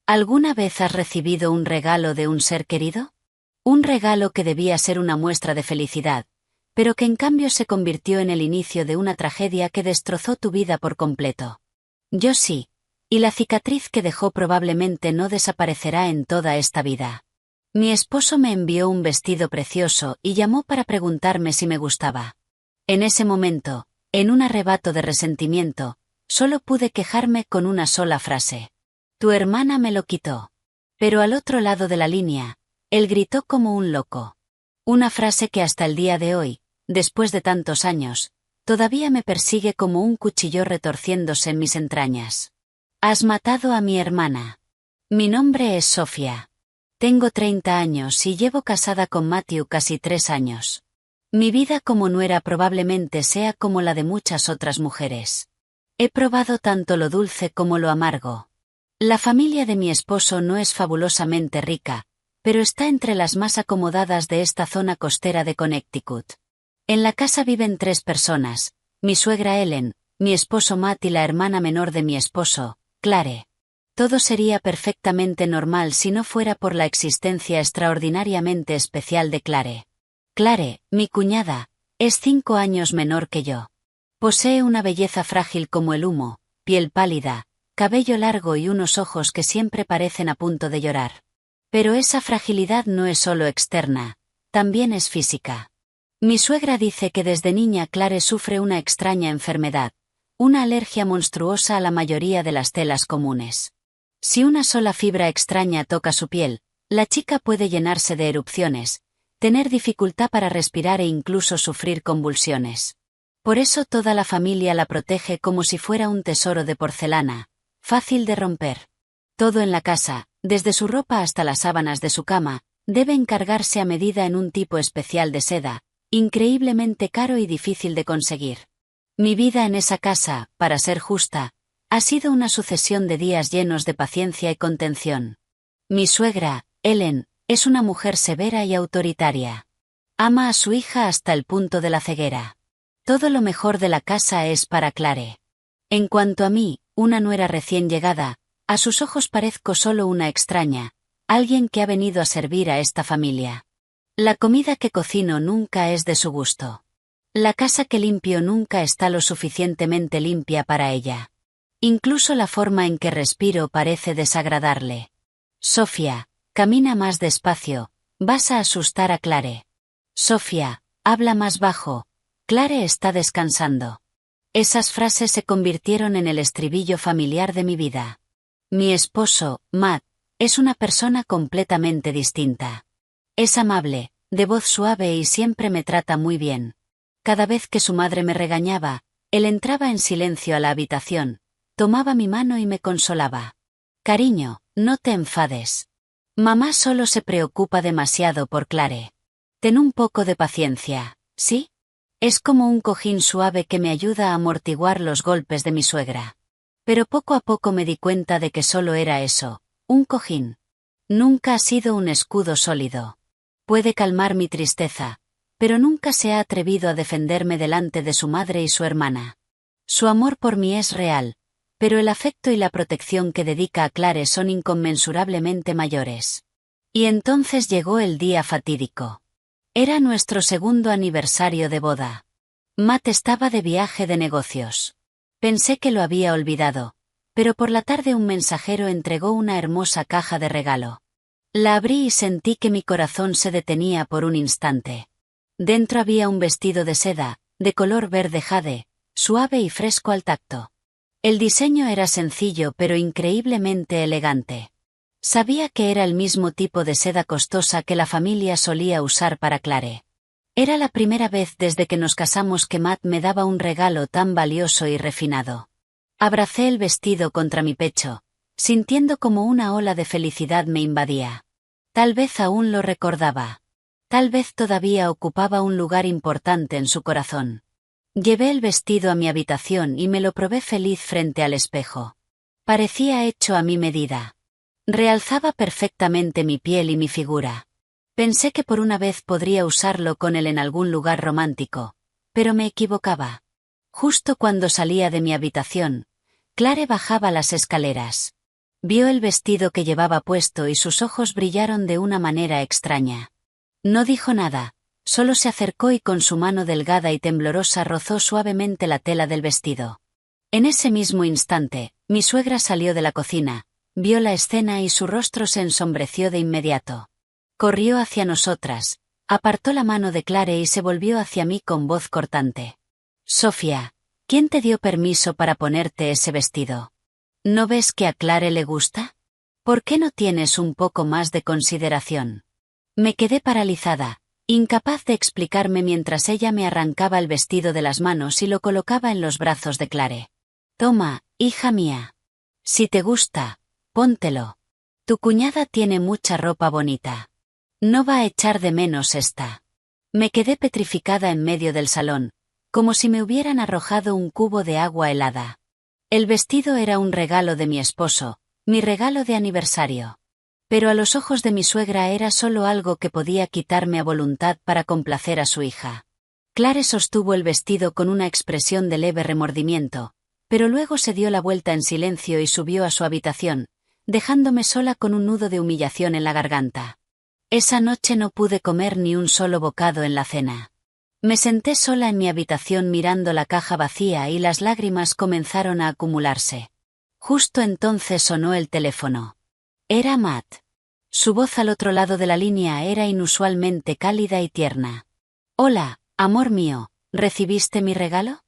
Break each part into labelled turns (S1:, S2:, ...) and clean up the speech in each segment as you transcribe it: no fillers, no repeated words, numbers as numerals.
S1: ¿Alguna vez has recibido un regalo de un ser querido? Un regalo que debía ser una muestra de felicidad, pero que en cambio se convirtió en el inicio de una tragedia que destrozó tu vida por completo. Yo sí, y la cicatriz que dejó probablemente no desaparecerá en toda esta vida. Mi esposo me envió un vestido precioso y llamó para preguntarme si me gustaba. En ese momento, en un arrebato de resentimiento, solo pude quejarme con una sola frase. Tu hermana me lo quitó. Pero al otro lado de la línea, él gritó como un loco. Una frase que hasta el día de hoy, después de tantos años, todavía me persigue como un cuchillo retorciéndose en mis entrañas. Has matado a mi hermana. Mi nombre es Sofía. Tengo 30 años y llevo casada con Matthew casi 3 años. Mi vida como nuera probablemente sea como la de muchas otras mujeres. He probado tanto lo dulce como lo amargo. La familia de mi esposo no es fabulosamente rica, pero está entre las más acomodadas de esta zona costera de Connecticut. En la casa viven 3 personas, mi suegra Ellen, mi esposo Matt y la hermana menor de mi esposo, Clare. Todo sería perfectamente normal si no fuera por la existencia extraordinariamente especial de Clare. Clare, mi cuñada, es 5 años menor que yo. Posee una belleza frágil como el humo, piel pálida, cabello largo y unos ojos que siempre parecen a punto de llorar. Pero esa fragilidad no es solo externa, también es física. Mi suegra dice que desde niña Clare sufre una extraña enfermedad, una alergia monstruosa a la mayoría de las telas comunes. Si una sola fibra extraña toca su piel, la chica puede llenarse de erupciones, tener dificultad para respirar e incluso sufrir convulsiones. Por eso toda la familia la protege como si fuera un tesoro de porcelana, fácil de romper. Todo en la casa, desde su ropa hasta las sábanas de su cama, debe encargarse a medida en un tipo especial de seda, increíblemente caro y difícil de conseguir. Mi vida en esa casa, para ser justa, ha sido una sucesión de días llenos de paciencia y contención. Mi suegra, Ellen, es una mujer severa y autoritaria. Ama a su hija hasta el punto de la ceguera. Todo lo mejor de la casa es para Clare. En cuanto a mí, una nuera recién llegada, a sus ojos parezco solo una extraña, alguien que ha venido a servir a esta familia. La comida que cocino nunca es de su gusto. La casa que limpio nunca está lo suficientemente limpia para ella. Incluso la forma en que respiro parece desagradarle. Sofía, camina más despacio, vas a asustar a Clare. Sofía, habla más bajo, Clare está descansando. Esas frases se convirtieron en el estribillo familiar de mi vida. Mi esposo, Matt, es una persona completamente distinta. Es amable, de voz suave y siempre me trata muy bien. Cada vez que su madre me regañaba, él entraba en silencio a la habitación, tomaba mi mano y me consolaba. Cariño, no te enfades. Mamá solo se preocupa demasiado por Clare. Ten un poco de paciencia, ¿sí? Es como un cojín suave que me ayuda a amortiguar los golpes de mi suegra. Pero poco a poco me di cuenta de que solo era eso, un cojín. Nunca ha sido un escudo sólido. Puede calmar mi tristeza, pero nunca se ha atrevido a defenderme delante de su madre y su hermana. Su amor por mí es real, pero el afecto y la protección que dedica a Clare son inconmensurablemente mayores. Y entonces llegó el día fatídico. Era nuestro 2º aniversario de boda. Matt estaba de viaje de negocios. Pensé que lo había olvidado, pero por la tarde un mensajero entregó una hermosa caja de regalo. La abrí y sentí que mi corazón se detenía por un instante. Dentro había un vestido de seda, de color verde jade, suave y fresco al tacto. El diseño era sencillo pero increíblemente elegante. Sabía que era el mismo tipo de seda costosa que la familia solía usar para Clare. Era la primera vez desde que nos casamos que Matt me daba un regalo tan valioso y refinado. Abracé el vestido contra mi pecho, sintiendo como una ola de felicidad me invadía. Tal vez aún lo recordaba. Tal vez todavía ocupaba un lugar importante en su corazón. Llevé el vestido a mi habitación y me lo probé feliz frente al espejo. Parecía hecho a mi medida. Realzaba perfectamente mi piel y mi figura. Pensé que por una vez podría usarlo con él en algún lugar romántico, pero me equivocaba. Justo cuando salía de mi habitación, Clare bajaba las escaleras. Vio el vestido que llevaba puesto y sus ojos brillaron de una manera extraña. No dijo nada, solo se acercó y con su mano delgada y temblorosa rozó suavemente la tela del vestido. En ese mismo instante, mi suegra salió de la cocina, vio la escena y su rostro se ensombreció de inmediato. Corrió hacia nosotras, apartó la mano de Clare y se volvió hacia mí con voz cortante. Sofía, ¿quién te dio permiso para ponerte ese vestido? ¿No ves que a Clare le gusta? ¿Por qué no tienes un poco más de consideración? Me quedé paralizada, incapaz de explicarme mientras ella me arrancaba el vestido de las manos y lo colocaba en los brazos de Clare. Toma, hija mía. Si te gusta, póntelo. Tu cuñada tiene mucha ropa bonita. No va a echar de menos esta. Me quedé petrificada en medio del salón, como si me hubieran arrojado un cubo de agua helada. El vestido era un regalo de mi esposo, mi regalo de aniversario. Pero a los ojos de mi suegra era solo algo que podía quitarme a voluntad para complacer a su hija. Clare sostuvo el vestido con una expresión de leve remordimiento, pero luego se dio la vuelta en silencio y subió a su habitación, dejándome sola con un nudo de humillación en la garganta. Esa noche no pude comer ni un solo bocado en la cena. Me senté sola en mi habitación mirando la caja vacía y las lágrimas comenzaron a acumularse. Justo entonces sonó el teléfono. Era Matt. Su voz al otro lado de la línea era inusualmente cálida y tierna. Hola, amor mío, ¿recibiste mi regalo?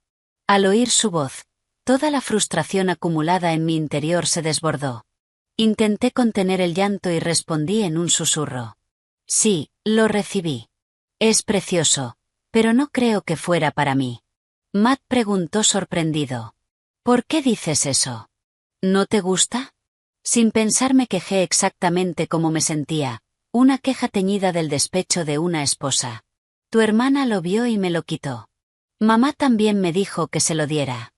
S1: Al oír su voz, toda la frustración acumulada en mi interior se desbordó. Intenté contener el llanto y respondí en un susurro. Sí, lo recibí. Es precioso, pero no creo que fuera para mí. Matt preguntó sorprendido. ¿Por qué dices eso? ¿No te gusta? Sin pensar me quejé exactamente como me sentía, una queja teñida del despecho de una esposa. Tu hermana lo vio y me lo quitó. Mamá también me dijo que se lo diera.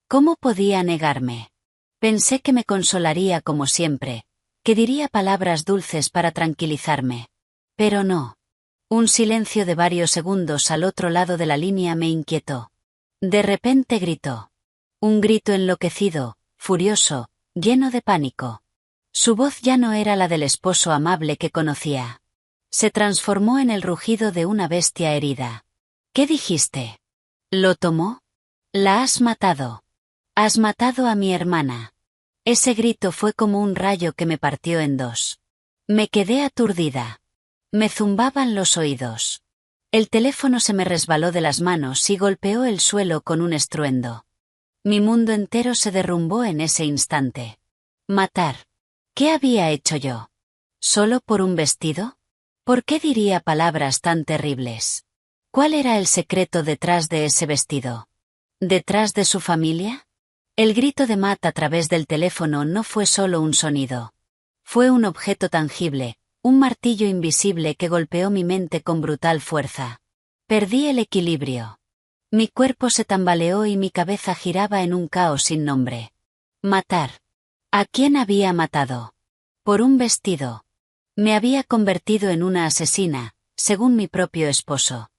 S1: ¿Cómo podía negarme? Pensé que me consolaría como siempre, que diría palabras dulces para tranquilizarme. Pero no. Un silencio de varios segundos al otro lado de la línea me inquietó. De repente gritó. Un grito enloquecido, furioso, lleno de pánico. Su voz ya no era la del esposo amable que conocía. Se transformó en el rugido de una bestia herida. ¿Qué dijiste? ¿Lo tomó? La has matado. Has matado a mi hermana. Ese grito fue como un rayo que me partió en dos. Me quedé aturdida. Me zumbaban los oídos. El teléfono se me resbaló de las manos y golpeó el suelo con un estruendo. Mi mundo entero se derrumbó en ese instante. Matar. ¿Qué había hecho yo? ¿Solo por un vestido? ¿Por qué diría palabras tan terribles? ¿Cuál era el secreto detrás de ese vestido? ¿Detrás de su familia? El grito de Matt a través del teléfono no fue solo un sonido. Fue un objeto tangible, un martillo invisible que golpeó mi mente con brutal fuerza. Perdí el equilibrio. Mi cuerpo se tambaleó y mi cabeza giraba en un caos sin nombre. Matar. ¿A quién había matado? Por un vestido. Me había convertido en una asesina, según mi propio esposo.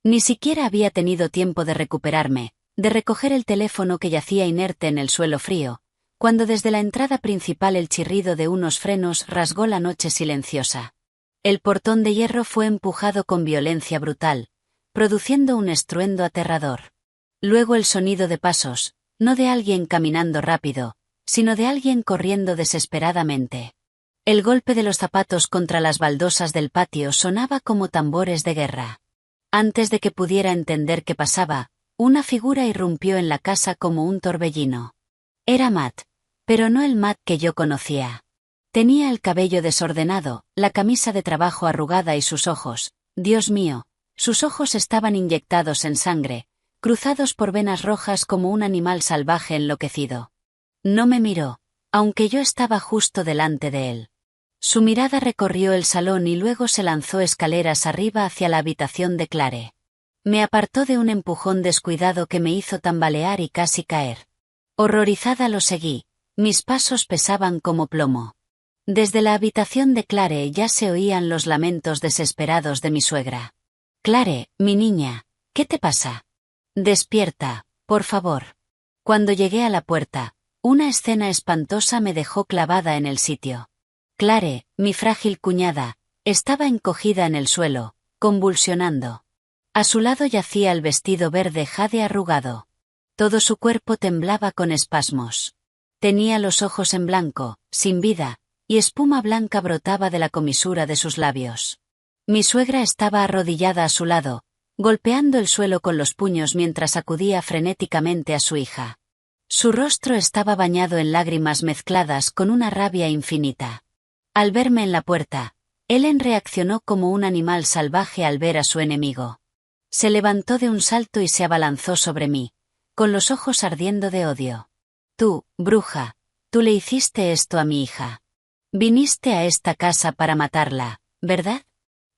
S1: Ni siquiera había tenido tiempo de recuperarme, de recoger el teléfono que yacía inerte en el suelo frío, cuando desde la entrada principal el chirrido de unos frenos rasgó la noche silenciosa. El portón de hierro fue empujado con violencia brutal, produciendo un estruendo aterrador. Luego el sonido de pasos, no de alguien caminando rápido, sino de alguien corriendo desesperadamente. El golpe de los zapatos contra las baldosas del patio sonaba como tambores de guerra. Antes de que pudiera entender qué pasaba, una figura irrumpió en la casa como un torbellino. Era Matt, pero no el Matt que yo conocía. Tenía el cabello desordenado, la camisa de trabajo arrugada y sus ojos, Dios mío, sus ojos estaban inyectados en sangre, cruzados por venas rojas como un animal salvaje enloquecido. No me miró, aunque yo estaba justo delante de él. Su mirada recorrió el salón y luego se lanzó escaleras arriba hacia la habitación de Clare. Me apartó de un empujón descuidado que me hizo tambalear y casi caer. Horrorizada lo seguí, mis pasos pesaban como plomo. Desde la habitación de Clare ya se oían los lamentos desesperados de mi suegra. Clare, mi niña, ¿qué te pasa? Despierta, por favor. Cuando llegué a la puerta, Una escena espantosa me dejó clavada en el sitio. Clare, mi frágil cuñada, estaba encogida en el suelo, convulsionando. A su lado yacía el vestido verde jade arrugado. Todo su cuerpo temblaba con espasmos. Tenía los ojos en blanco, sin vida, y espuma blanca brotaba de la comisura de sus labios. Mi suegra estaba arrodillada a su lado, golpeando el suelo con los puños mientras sacudía frenéticamente a su hija. Su rostro estaba bañado en lágrimas mezcladas con una rabia infinita. Al verme en la puerta, Ellen reaccionó como un animal salvaje al ver a su enemigo. Se levantó de un salto y se abalanzó sobre mí, con los ojos ardiendo de odio. Tú, bruja, tú le hiciste esto a mi hija. Viniste a esta casa para matarla, ¿verdad?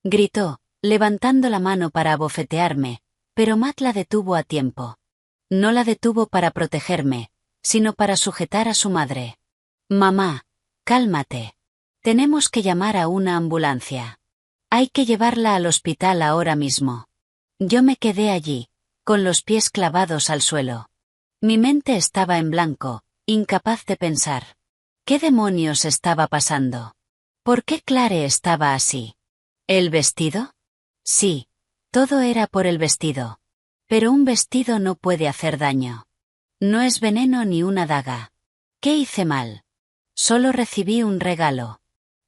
S1: Gritó, levantando la mano para abofetearme, pero Matt la detuvo a tiempo. No la detuvo para protegerme, sino para sujetar a su madre. Mamá, cálmate. Tenemos que llamar a una ambulancia. Hay que llevarla al hospital ahora mismo. Yo me quedé allí, con los pies clavados al suelo. Mi mente estaba en blanco, incapaz de pensar. ¿Qué demonios estaba pasando? ¿Por qué Clare estaba así? ¿El vestido? Sí, todo era por el vestido. Pero un vestido no puede hacer daño. No es veneno ni una daga. ¿Qué hice mal? Solo recibí un regalo.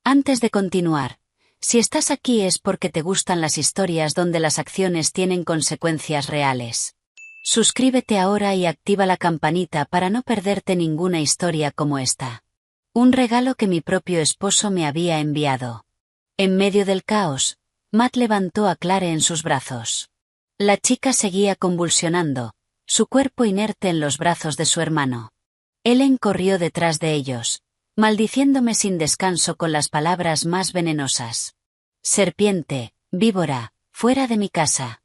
S1: Antes de continuar, si estás aquí es porque te gustan las historias donde las acciones tienen consecuencias reales. Suscríbete ahora y activa la campanita para no perderte ninguna historia como esta. Un regalo que mi propio esposo me había enviado. En medio del caos, Matt levantó a Clare en sus brazos. La chica seguía convulsionando, su cuerpo inerte en los brazos de su hermano. Ellen corrió detrás de ellos, maldiciéndome sin descanso con las palabras más venenosas. Serpiente, víbora, fuera de mi casa.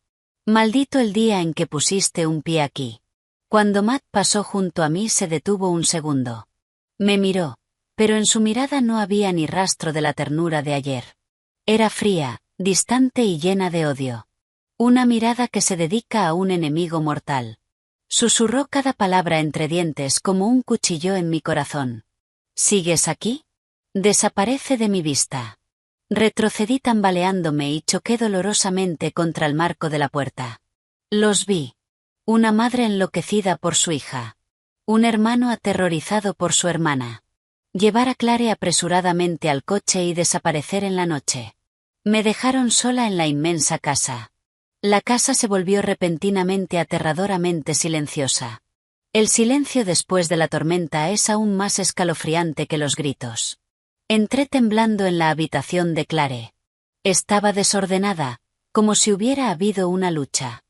S1: Maldito el día en que pusiste un pie aquí. Cuando Matt pasó junto a mí se detuvo un segundo. Me miró, pero en su mirada no había ni rastro de la ternura de ayer. Era fría, distante y llena de odio. Una mirada que se dedica a un enemigo mortal. Susurró cada palabra entre dientes como un cuchillo en mi corazón. ¿Sigues aquí? Desaparece de mi vista. Retrocedí tambaleándome y choqué dolorosamente contra el marco de la puerta. Los vi. Una madre enloquecida por su hija. Un hermano aterrorizado por su hermana. Llevar a Clare apresuradamente al coche y desaparecer en la noche. Me dejaron sola en la inmensa casa. La casa se volvió repentinamente aterradoramente silenciosa. El silencio después de la tormenta es aún más escalofriante que los gritos. Entré temblando en la habitación de Clare. Estaba desordenada, como si hubiera habido una lucha.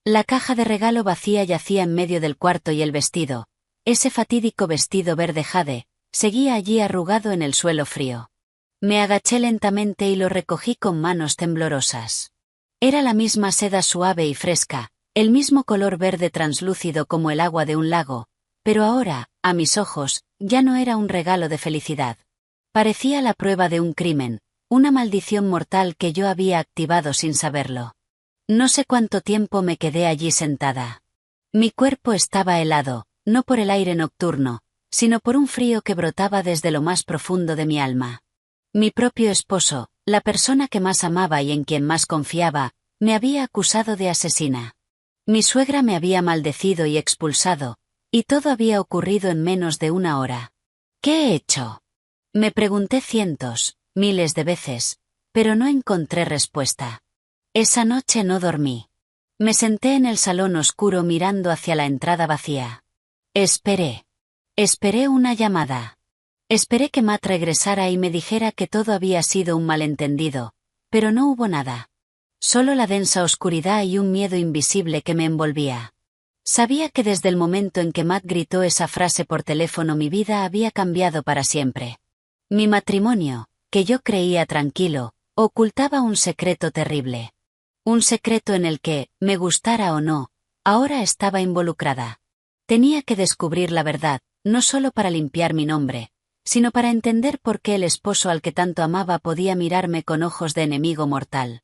S1: La caja de regalo vacía yacía en medio del cuarto y el vestido, ese fatídico vestido verde jade, seguía allí arrugado en el suelo frío. Me agaché lentamente y lo recogí con manos temblorosas. Era la misma seda suave y fresca, el mismo color verde translúcido como el agua de un lago, pero ahora, a mis ojos, ya no era un regalo de felicidad. Parecía la prueba de un crimen, una maldición mortal que yo había activado sin saberlo. No sé cuánto tiempo me quedé allí sentada. Mi cuerpo estaba helado, no por el aire nocturno, sino por un frío que brotaba desde lo más profundo de mi alma. Mi propio esposo, la persona que más amaba y en quien más confiaba, me había acusado de asesina. Mi suegra me había maldecido y expulsado, y todo había ocurrido en menos de una hora. ¿Qué he hecho? Me pregunté cientos, miles de veces, pero no encontré respuesta. Esa noche no dormí. Me senté en el salón oscuro mirando hacia la entrada vacía. Esperé. Esperé una llamada. Esperé que Matt regresara y me dijera que todo había sido un malentendido, pero no hubo nada. Solo la densa oscuridad y un miedo invisible que me envolvía. Sabía que desde el momento en que Matt gritó esa frase por teléfono mi vida había cambiado para siempre. Mi matrimonio, que yo creía tranquilo, ocultaba un secreto terrible. Un secreto en el que, me gustara o no, ahora estaba involucrada. Tenía que descubrir la verdad, no solo para limpiar mi nombre, sino para entender por qué el esposo al que tanto amaba podía mirarme con ojos de enemigo mortal.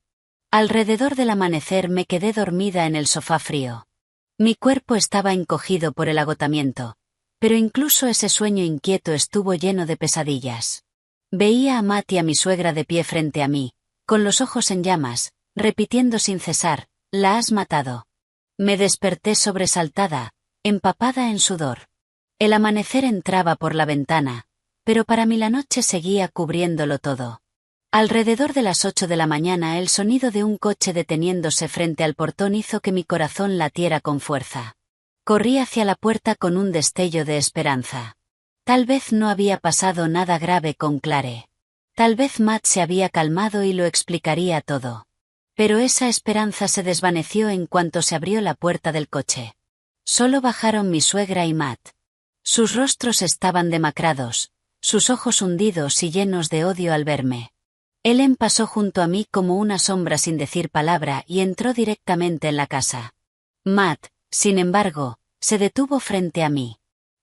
S1: Alrededor del amanecer me quedé dormida en el sofá frío. Mi cuerpo estaba encogido por el agotamiento, Pero incluso ese sueño inquieto estuvo lleno de pesadillas. Veía a Matt y a mi suegra de pie frente a mí, con los ojos en llamas, repitiendo sin cesar: «La has matado». Me desperté sobresaltada, empapada en sudor. El amanecer entraba por la ventana, pero para mí la noche seguía cubriéndolo todo. Alrededor de las 8 de la mañana el sonido de un coche deteniéndose frente al portón hizo que mi corazón latiera con fuerza. Corrí hacia la puerta con un destello de esperanza. Tal vez no había pasado nada grave con Clare. Tal vez Matt se había calmado y lo explicaría todo. Pero esa esperanza se desvaneció en cuanto se abrió la puerta del coche. Solo bajaron mi suegra y Matt. Sus rostros estaban demacrados, sus ojos hundidos y llenos de odio al verme. Ellen pasó junto a mí como una sombra sin decir palabra y entró directamente en la casa. Matt, sin embargo, se detuvo frente a mí.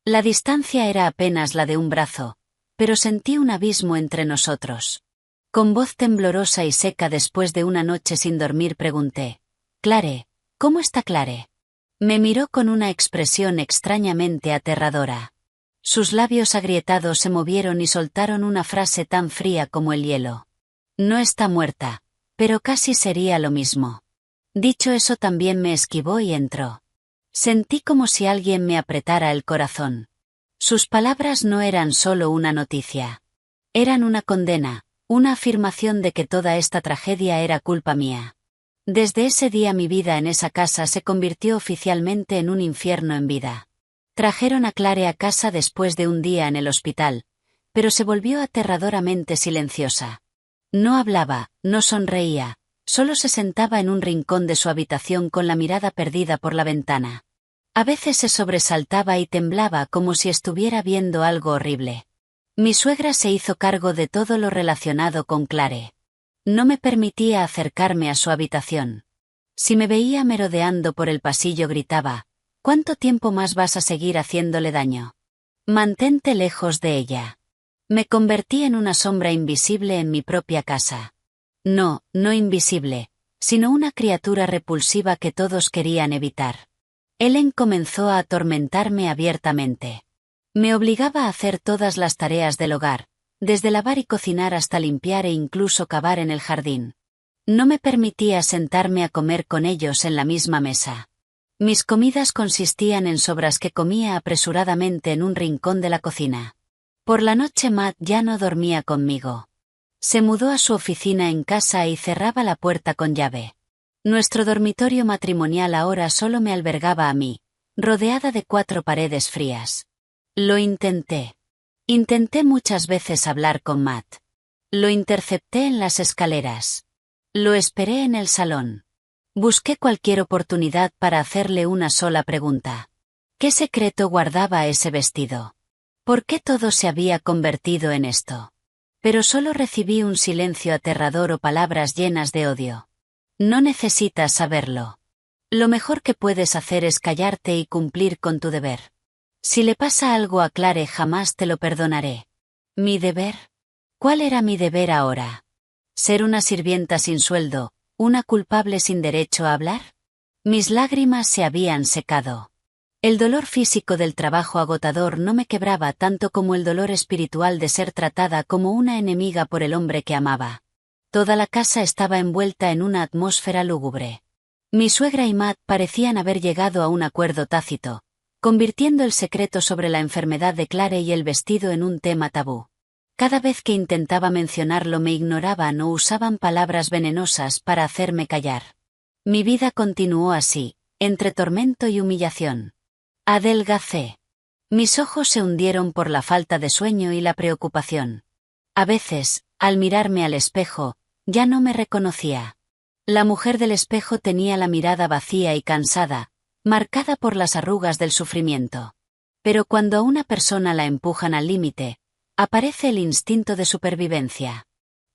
S1: La distancia era apenas la de un brazo, pero sentí un abismo entre nosotros. Con voz temblorosa y seca después de una noche sin dormir pregunté: «Clare, ¿cómo está Clare?». Me miró con una expresión extrañamente aterradora. Sus labios agrietados se movieron y soltaron una frase tan fría como el hielo. «No está muerta, pero casi sería lo mismo». Dicho eso también me esquivó y entró. Sentí como si alguien me apretara el corazón. Sus palabras no eran solo una noticia. Eran una condena, una afirmación de que toda esta tragedia era culpa mía. Desde ese día mi vida en esa casa se convirtió oficialmente en un infierno en vida. Trajeron a Clare a casa después de un día en el hospital, pero se volvió aterradoramente silenciosa. No hablaba, no sonreía, solo se sentaba en un rincón de su habitación con la mirada perdida por la ventana. A veces se sobresaltaba y temblaba como si estuviera viendo algo horrible. Mi suegra se hizo cargo de todo lo relacionado con Clare. No me permitía acercarme a su habitación. Si me veía merodeando por el pasillo gritaba: «¿Cuánto tiempo más vas a seguir haciéndole daño? Mantente lejos de ella». Me convertí en una sombra invisible en mi propia casa. No, no invisible, sino una criatura repulsiva que todos querían evitar. Ellen comenzó a atormentarme abiertamente. Me obligaba a hacer todas las tareas del hogar, desde lavar y cocinar hasta limpiar e incluso cavar en el jardín. No me permitía sentarme a comer con ellos en la misma mesa. Mis comidas consistían en sobras que comía apresuradamente en un rincón de la cocina. Por la noche Matt ya no dormía conmigo. Se mudó a su oficina en casa y cerraba la puerta con llave. Nuestro dormitorio matrimonial ahora solo me albergaba a mí, rodeada de 4 paredes frías. Lo intenté. Intenté muchas veces hablar con Matt. Lo intercepté en las escaleras. Lo esperé en el salón. Busqué cualquier oportunidad para hacerle una sola pregunta. ¿Qué secreto guardaba ese vestido? ¿Por qué todo se había convertido en esto? Pero solo recibí un silencio aterrador o palabras llenas de odio. No necesitas saberlo. Lo mejor que puedes hacer es callarte y cumplir con tu deber. Si le pasa algo a Clare jamás te lo perdonaré. ¿Mi deber? ¿Cuál era mi deber ahora? ¿Ser una sirvienta sin sueldo, una culpable sin derecho a hablar? Mis lágrimas se habían secado. El dolor físico del trabajo agotador no me quebraba tanto como el dolor espiritual de ser tratada como una enemiga por el hombre que amaba. Toda la casa estaba envuelta en una atmósfera lúgubre. Mi suegra y Matt parecían haber llegado a un acuerdo tácito, convirtiendo el secreto sobre la enfermedad de Clare y el vestido en un tema tabú. Cada vez que intentaba mencionarlo me ignoraban o usaban palabras venenosas para hacerme callar. Mi vida continuó así, entre tormento y humillación. Adelgacé. Mis ojos se hundieron por la falta de sueño y la preocupación. A veces, al mirarme al espejo, ya no me reconocía. La mujer del espejo tenía la mirada vacía y cansada, marcada por las arrugas del sufrimiento. Pero cuando a una persona la empujan al límite, aparece el instinto de supervivencia.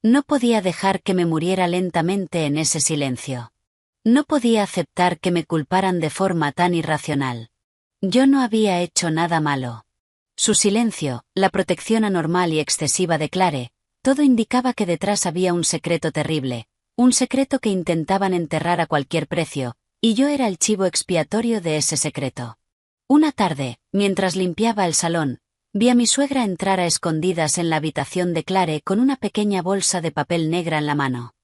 S1: No podía dejar que me muriera lentamente en ese silencio. No podía aceptar que me culparan de forma tan irracional. Yo no había hecho nada malo. Su silencio, la protección anormal y excesiva de Clare, todo indicaba que detrás había un secreto terrible, un secreto que intentaban enterrar a cualquier precio, y yo era el chivo expiatorio de ese secreto. Una tarde, mientras limpiaba el salón, vi a mi suegra entrar a escondidas en la habitación de Clare con una pequeña bolsa de papel negra en la mano.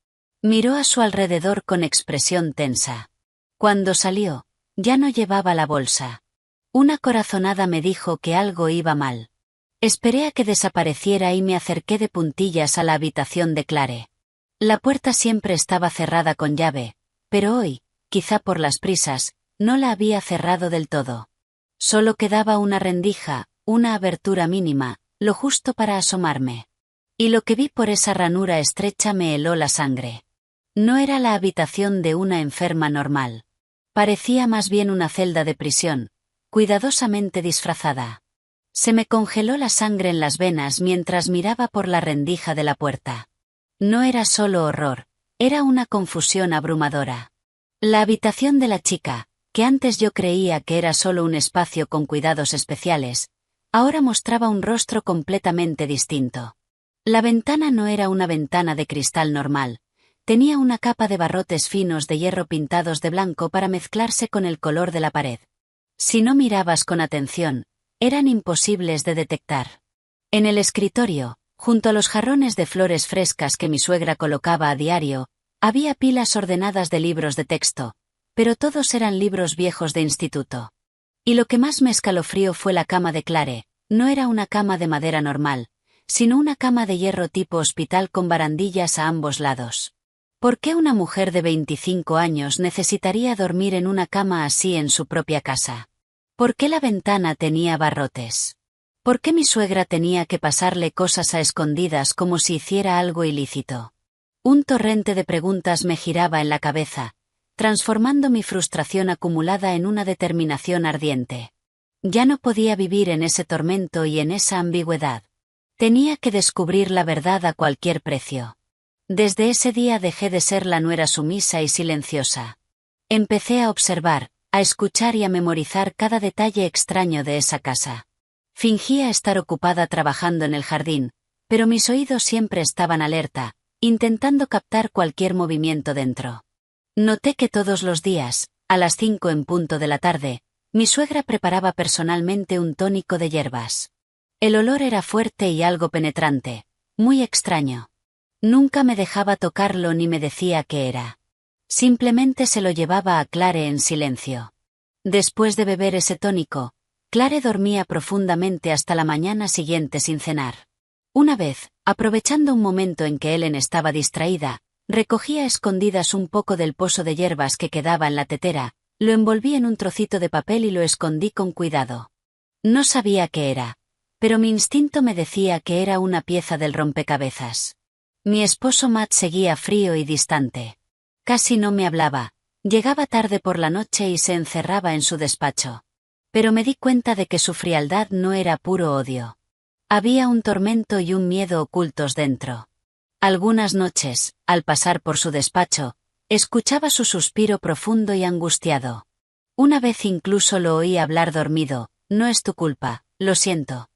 S1: Miró a su alrededor con expresión tensa. Cuando salió, ya no llevaba la bolsa. Una corazonada me dijo que algo iba mal. Esperé a que desapareciera y me acerqué de puntillas a la habitación de Clare. La puerta siempre estaba cerrada con llave, pero hoy, quizá por las prisas, no la había cerrado del todo. Solo quedaba una rendija, una abertura mínima, lo justo para asomarme. Y lo que vi por esa ranura estrecha me heló la sangre. No era la habitación de una enferma normal. Parecía más bien una celda de prisión, cuidadosamente disfrazada. Se me congeló la sangre en las venas mientras miraba por la rendija de la puerta. No era solo horror, era una confusión abrumadora. La habitación de la chica, que antes yo creía que era solo un espacio con cuidados especiales, ahora mostraba un rostro completamente distinto. La ventana no era una ventana de cristal normal, tenía una capa de barrotes finos de hierro pintados de blanco para mezclarse con el color de la pared. Si no mirabas con atención, eran imposibles de detectar. En el escritorio, junto a los jarrones de flores frescas que mi suegra colocaba a diario, había pilas ordenadas de libros de texto, pero todos eran libros viejos de instituto. Y lo que más me escalofrió fue la cama de Clare. No era una cama de madera normal, sino una cama de hierro tipo hospital con barandillas a ambos lados. ¿Por qué una mujer de 25 años necesitaría dormir en una cama así en su propia casa? ¿Por qué la ventana tenía barrotes? ¿Por qué mi suegra tenía que pasarle cosas a escondidas como si hiciera algo ilícito? Un torrente de preguntas me giraba en la cabeza, transformando mi frustración acumulada en una determinación ardiente. Ya no podía vivir en ese tormento y en esa ambigüedad. Tenía que descubrir la verdad a cualquier precio. Desde ese día dejé de ser la nuera sumisa y silenciosa. Empecé a observar, a escuchar y a memorizar cada detalle extraño de esa casa. Fingía estar ocupada trabajando en el jardín, pero mis oídos siempre estaban alerta, intentando captar cualquier movimiento dentro. Noté que todos los días, a las 5 en punto de la tarde, mi suegra preparaba personalmente un tónico de hierbas. El olor era fuerte y algo penetrante, muy extraño. Nunca me dejaba tocarlo ni me decía qué era. Simplemente se lo llevaba a Clare en silencio. Después de beber ese tónico, Clare dormía profundamente hasta la mañana siguiente sin cenar. Una vez, aprovechando un momento en que Ellen estaba distraída, recogí a escondidas un poco del pozo de hierbas que quedaba en la tetera, lo envolví en un trocito de papel y lo escondí con cuidado. No sabía qué era, pero mi instinto me decía que era una pieza del rompecabezas. Mi esposo Matt seguía frío y distante. Casi no me hablaba, llegaba tarde por la noche y se encerraba en su despacho. Pero me di cuenta de que su frialdad no era puro odio. Había un tormento y un miedo ocultos dentro. Algunas noches, al pasar por su despacho, escuchaba su suspiro profundo y angustiado. Una vez incluso lo oí hablar dormido: no es tu culpa, lo siento.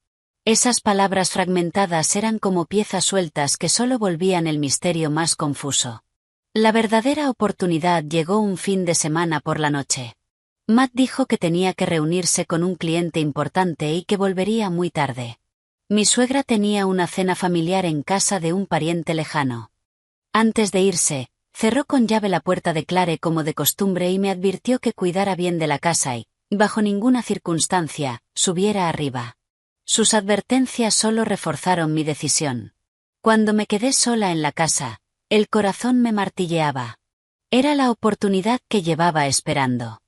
S1: Esas palabras fragmentadas eran como piezas sueltas que solo volvían el misterio más confuso. La verdadera oportunidad llegó un fin de semana por la noche. Matt dijo que tenía que reunirse con un cliente importante y que volvería muy tarde. Mi suegra tenía una cena familiar en casa de un pariente lejano. Antes de irse, cerró con llave la puerta de Clare como de costumbre y me advirtió que cuidara bien de la casa y, bajo ninguna circunstancia, subiera arriba. Sus advertencias solo reforzaron mi decisión. Cuando me quedé sola en la casa, el corazón me martilleaba. Era la oportunidad que llevaba esperando.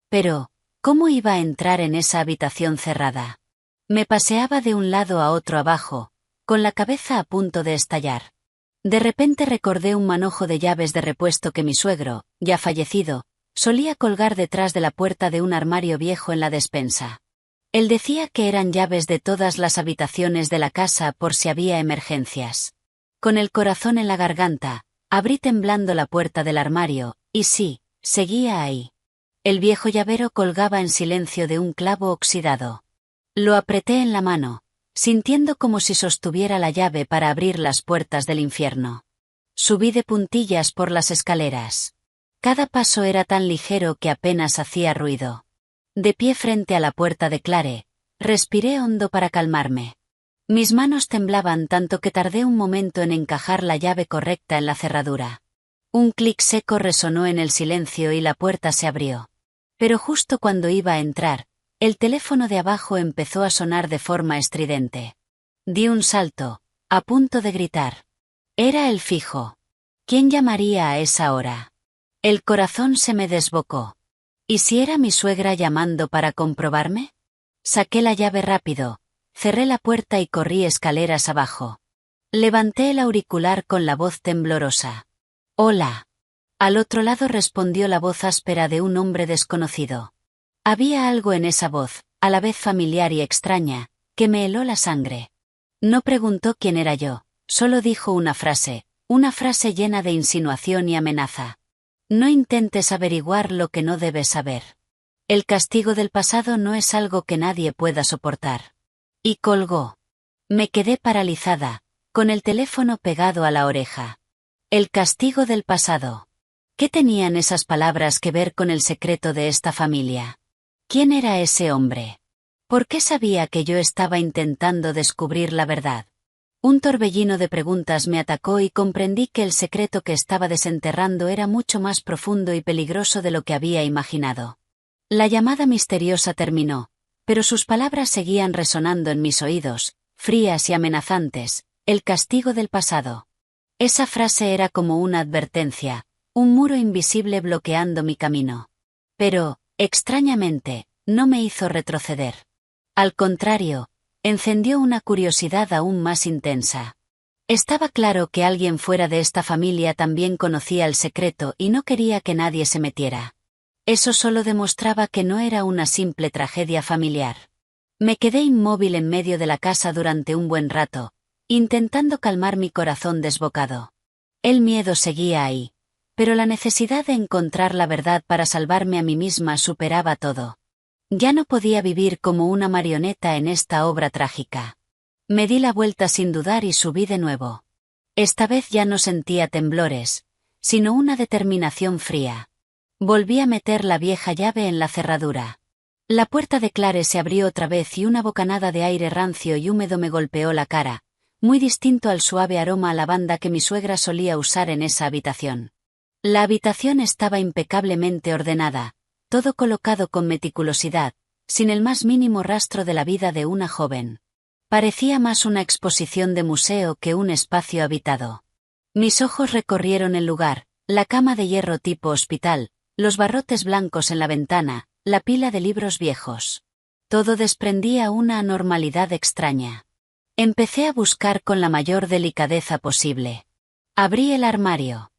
S1: Pero, ¿cómo iba a entrar en esa habitación cerrada? Me paseaba de un lado a otro abajo, con la cabeza a punto de estallar. De repente recordé un manojo de llaves de repuesto que mi suegro, ya fallecido, solía colgar detrás de la puerta de un armario viejo en la despensa. Él decía que eran llaves de todas las habitaciones de la casa por si había emergencias. Con el corazón en la garganta, abrí temblando la puerta del armario, y sí, seguía ahí. El viejo llavero colgaba en silencio de un clavo oxidado. Lo apreté en la mano, sintiendo como si sostuviera la llave para abrir las puertas del infierno. Subí de puntillas por las escaleras. Cada paso era tan ligero que apenas hacía ruido. De pie frente a la puerta de Clare, respiré hondo para calmarme. Mis manos temblaban tanto que tardé un momento en encajar la llave correcta en la cerradura. Un clic seco resonó en el silencio y la puerta se abrió. Pero justo cuando iba a entrar, el teléfono de abajo empezó a sonar de forma estridente. Di un salto, a punto de gritar. Era el fijo. ¿Quién llamaría a esa hora? El corazón se me desbocó. ¿Y si era mi suegra llamando para comprobarme? Saqué la llave rápido, cerré la puerta y corrí escaleras abajo. Levanté el auricular con la voz temblorosa. «Hola». Al otro lado respondió la voz áspera de un hombre desconocido. Había algo en esa voz, a la vez familiar y extraña, que me heló la sangre. No preguntó quién era yo, solo dijo una frase llena de insinuación y amenaza. No intentes averiguar lo que no debes saber. El castigo del pasado no es algo que nadie pueda soportar. Y colgó. Me quedé paralizada, con el teléfono pegado a la oreja. El castigo del pasado. ¿Qué tenían esas palabras que ver con el secreto de esta familia? ¿Quién era ese hombre? ¿Por qué sabía que yo estaba intentando descubrir la verdad? Un torbellino de preguntas me atacó y comprendí que el secreto que estaba desenterrando era mucho más profundo y peligroso de lo que había imaginado. La llamada misteriosa terminó, pero sus palabras seguían resonando en mis oídos, frías y amenazantes, el castigo del pasado. Esa frase era como una advertencia, un muro invisible bloqueando mi camino. Pero, extrañamente, no me hizo retroceder. Al contrario, encendió una curiosidad aún más intensa. Estaba claro que alguien fuera de esta familia también conocía el secreto y no quería que nadie se metiera. Eso solo demostraba que no era una simple tragedia familiar. Me quedé inmóvil en medio de la casa durante un buen rato, intentando calmar mi corazón desbocado. El miedo seguía ahí, pero la necesidad de encontrar la verdad para salvarme a mí misma superaba todo. Ya no podía vivir como una marioneta en esta obra trágica. Me di la vuelta sin dudar y subí de nuevo. Esta vez ya no sentía temblores, sino una determinación fría. Volví a meter la vieja llave en la cerradura. La puerta de Clare se abrió otra vez y una bocanada de aire rancio y húmedo me golpeó la cara, muy distinto al suave aroma a lavanda que mi suegra solía usar en esa habitación. La habitación estaba impecablemente ordenada, todo colocado con meticulosidad, sin el más mínimo rastro de la vida de una joven. Parecía más una exposición de museo que un espacio habitado. Mis ojos recorrieron el lugar, la cama de hierro tipo hospital, los barrotes blancos en la ventana, la pila de libros viejos. Todo desprendía una anormalidad extraña. Empecé a buscar con la mayor delicadeza posible. Abrí el armario.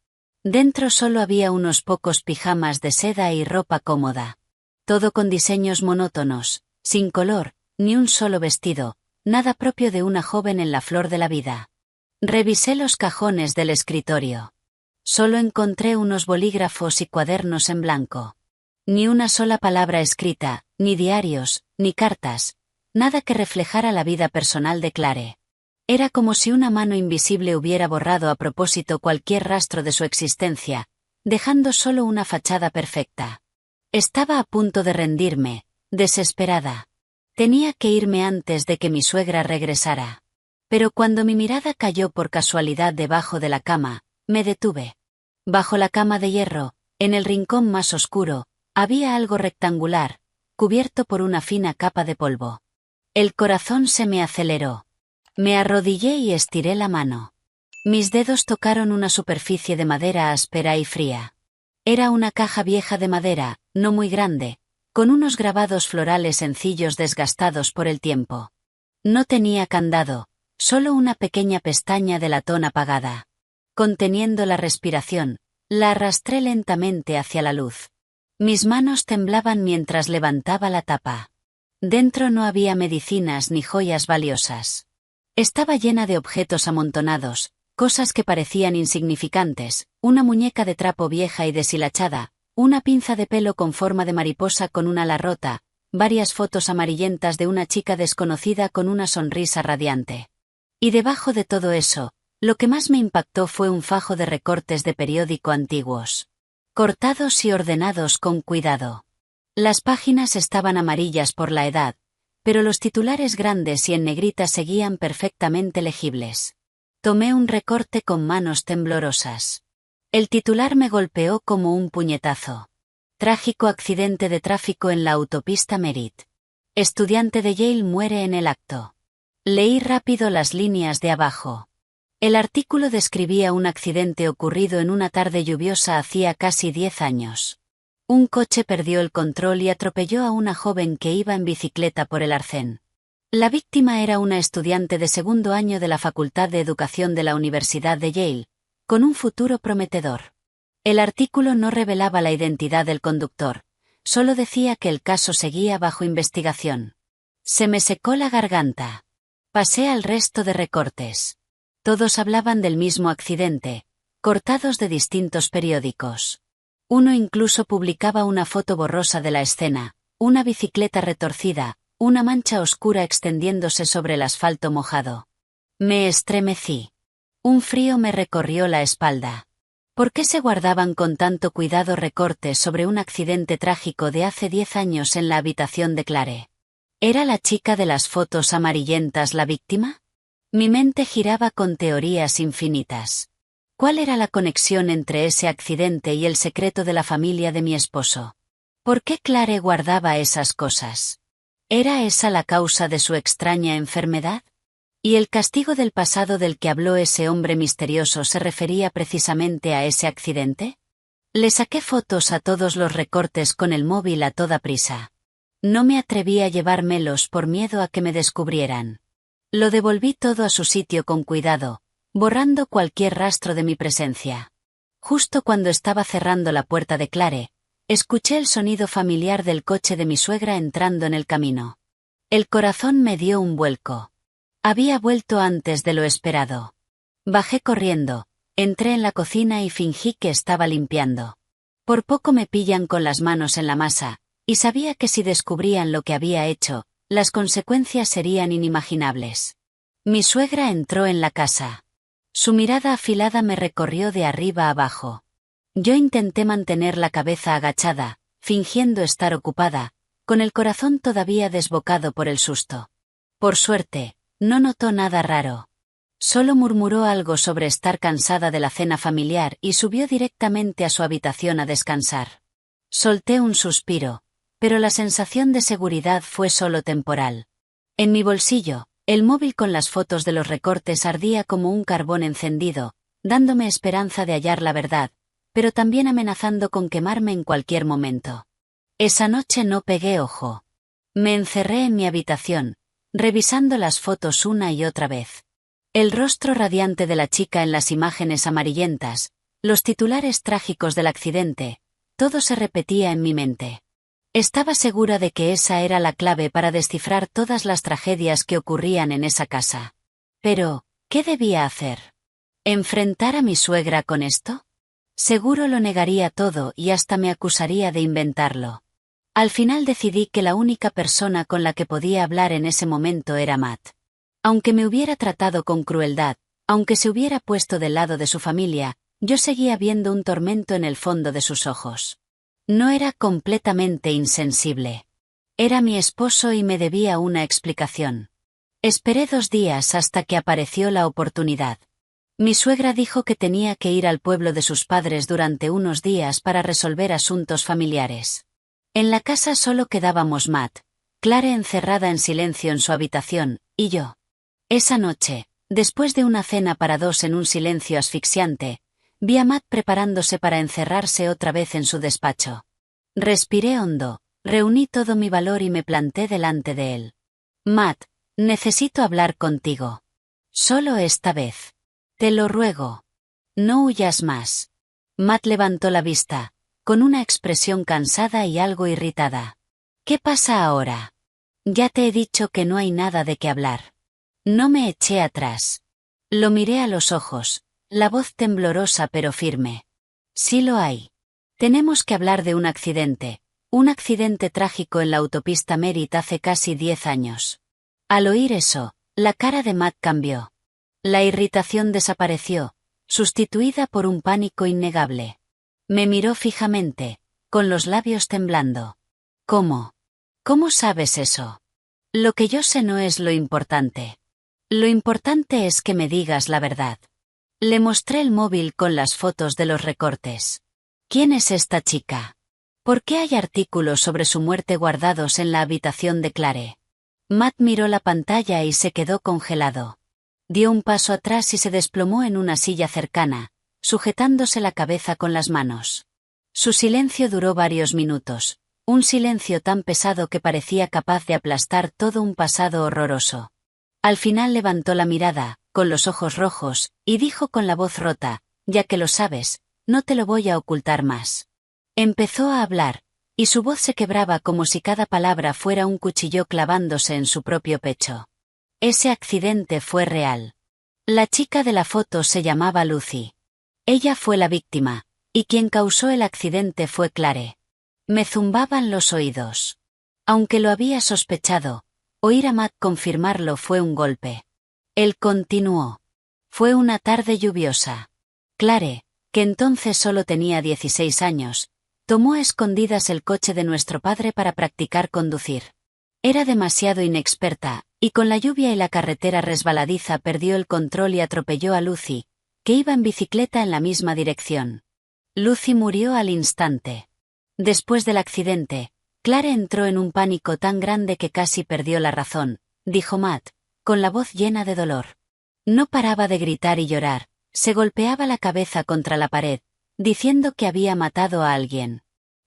S1: Dentro solo había unos pocos pijamas de seda y ropa cómoda. Todo con diseños monótonos, sin color, ni un solo vestido, nada propio de una joven en la flor de la vida. Revisé los cajones del escritorio. Solo encontré unos bolígrafos y cuadernos en blanco. Ni una sola palabra escrita, ni diarios, ni cartas, nada que reflejara la vida personal de Clare. Era como si una mano invisible hubiera borrado a propósito cualquier rastro de su existencia, dejando solo una fachada perfecta. Estaba a punto de rendirme, desesperada. Tenía que irme antes de que mi suegra regresara. Pero cuando mi mirada cayó por casualidad debajo de la cama, me detuve. Bajo la cama de hierro, en el rincón más oscuro, había algo rectangular, cubierto por una fina capa de polvo. El corazón se me aceleró. Me arrodillé y estiré la mano. Mis dedos tocaron una superficie de madera áspera y fría. Era una caja vieja de madera, no muy grande, con unos grabados florales sencillos desgastados por el tiempo. No tenía candado, solo una pequeña pestaña de latón apagada. Conteniendo la respiración, la arrastré lentamente hacia la luz. Mis manos temblaban mientras levantaba la tapa. Dentro no había medicinas ni joyas valiosas. Estaba llena de objetos amontonados, cosas que parecían insignificantes, una muñeca de trapo vieja y deshilachada, una pinza de pelo con forma de mariposa con una ala rota, varias fotos amarillentas de una chica desconocida con una sonrisa radiante. Y debajo de todo eso, lo que más me impactó fue un fajo de recortes de periódico antiguos. Cortados y ordenados con cuidado. Las páginas estaban amarillas por la edad, pero los titulares grandes y en negrita seguían perfectamente legibles. Tomé un recorte con manos temblorosas. El titular me golpeó como un puñetazo. Trágico accidente de tráfico en la autopista Merritt. Estudiante de Yale muere en el acto. Leí rápido las líneas de abajo. El artículo describía un accidente ocurrido en una tarde lluviosa hacía casi 10 años. Un coche perdió el control y atropelló a una joven que iba en bicicleta por el arcén. La víctima era una estudiante de segundo año de la Facultad de Educación de la Universidad de Yale, con un futuro prometedor. El artículo no revelaba la identidad del conductor, solo decía que el caso seguía bajo investigación. Se me secó la garganta. Pasé al resto de recortes. Todos hablaban del mismo accidente, cortados de distintos periódicos. Uno incluso publicaba una foto borrosa de la escena, una bicicleta retorcida, una mancha oscura extendiéndose sobre el asfalto mojado. Me estremecí. Un frío me recorrió la espalda. ¿Por qué se guardaban con tanto cuidado recortes sobre un accidente trágico de hace 10 años en la habitación de Clare? ¿Era la chica de las fotos amarillentas la víctima? Mi mente giraba con teorías infinitas. ¿Cuál era la conexión entre ese accidente y el secreto de la familia de mi esposo? ¿Por qué Clare guardaba esas cosas? ¿Era esa la causa de su extraña enfermedad? ¿Y el castigo del pasado del que habló ese hombre misterioso se refería precisamente a ese accidente? Le saqué fotos a todos los recortes con el móvil a toda prisa. No me atreví a llevármelos por miedo a que me descubrieran. Lo devolví todo a su sitio con cuidado, borrando cualquier rastro de mi presencia. Justo cuando estaba cerrando la puerta de Clare, escuché el sonido familiar del coche de mi suegra entrando en el camino. El corazón me dio un vuelco. Había vuelto antes de lo esperado. Bajé corriendo, entré en la cocina y fingí que estaba limpiando. Por poco me pillan con las manos en la masa, y sabía que si descubrían lo que había hecho, las consecuencias serían inimaginables. Mi suegra entró en la casa. Su mirada afilada me recorrió de arriba a abajo. Yo intenté mantener la cabeza agachada, fingiendo estar ocupada, con el corazón todavía desbocado por el susto. Por suerte, no notó nada raro. Solo murmuró algo sobre estar cansada de la cena familiar y subió directamente a su habitación a descansar. Solté un suspiro, pero la sensación de seguridad fue solo temporal. En mi bolsillo, el móvil con las fotos de los recortes ardía como un carbón encendido, dándome esperanza de hallar la verdad, pero también amenazando con quemarme en cualquier momento. Esa noche no pegué ojo. Me encerré en mi habitación, revisando las fotos una y otra vez. El rostro radiante de la chica en las imágenes amarillentas, los titulares trágicos del accidente, todo se repetía en mi mente. Estaba segura de que esa era la clave para descifrar todas las tragedias que ocurrían en esa casa. Pero, ¿qué debía hacer? ¿Enfrentar a mi suegra con esto? Seguro lo negaría todo y hasta me acusaría de inventarlo. Al final decidí que la única persona con la que podía hablar en ese momento era Matt. Aunque me hubiera tratado con crueldad, aunque se hubiera puesto del lado de su familia, yo seguía viendo un tormento en el fondo de sus ojos. No era completamente insensible. Era mi esposo y me debía una explicación. Esperé 2 días hasta que apareció la oportunidad. Mi suegra dijo que tenía que ir al pueblo de sus padres durante unos días para resolver asuntos familiares. En la casa solo quedábamos Matt, Clare encerrada en silencio en su habitación, y yo. Esa noche, después de una cena para 2 en un silencio asfixiante, vi a Matt preparándose para encerrarse otra vez en su despacho. Respiré hondo, reuní todo mi valor y me planté delante de él. Matt, necesito hablar contigo. Solo esta vez. Te lo ruego. No huyas más. Matt levantó la vista, con una expresión cansada y algo irritada. ¿Qué pasa ahora? Ya te he dicho que no hay nada de qué hablar. No me eché atrás. Lo miré a los ojos, la voz temblorosa pero firme. Sí lo hay. Tenemos que hablar de un accidente trágico en la autopista Merritt hace casi 10 años. Al oír eso, la cara de Matt cambió. La irritación desapareció, sustituida por un pánico innegable. Me miró fijamente, con los labios temblando. ¿Cómo? ¿Cómo sabes eso? Lo que yo sé no es lo importante. Lo importante es que me digas la verdad. Le mostré el móvil con las fotos de los recortes. ¿Quién es esta chica? ¿Por qué hay artículos sobre su muerte guardados en la habitación de Clare? Matt miró la pantalla y se quedó congelado. Dio un paso atrás y se desplomó en una silla cercana, sujetándose la cabeza con las manos. Su silencio duró varios minutos, un silencio tan pesado que parecía capaz de aplastar todo un pasado horroroso. Al final levantó la mirada, con los ojos rojos, y dijo con la voz rota, ya que lo sabes, no te lo voy a ocultar más. Empezó a hablar, y su voz se quebraba como si cada palabra fuera un cuchillo clavándose en su propio pecho. Ese accidente fue real. La chica de la foto se llamaba Lucy. Ella fue la víctima, y quien causó el accidente fue Clare. Me zumbaban los oídos. Aunque lo había sospechado, oír a Matt confirmarlo fue un golpe. Él continuó. Fue una tarde lluviosa. Clare, que entonces solo tenía 16 años, tomó a escondidas el coche de nuestro padre para practicar conducir. Era demasiado inexperta, y con la lluvia y la carretera resbaladiza perdió el control y atropelló a Lucy, que iba en bicicleta en la misma dirección. Lucy murió al instante. Después del accidente, Clare entró en un pánico tan grande que casi perdió la razón, dijo Matt, con la voz llena de dolor. No paraba de gritar y llorar, se golpeaba la cabeza contra la pared, diciendo que había matado a alguien.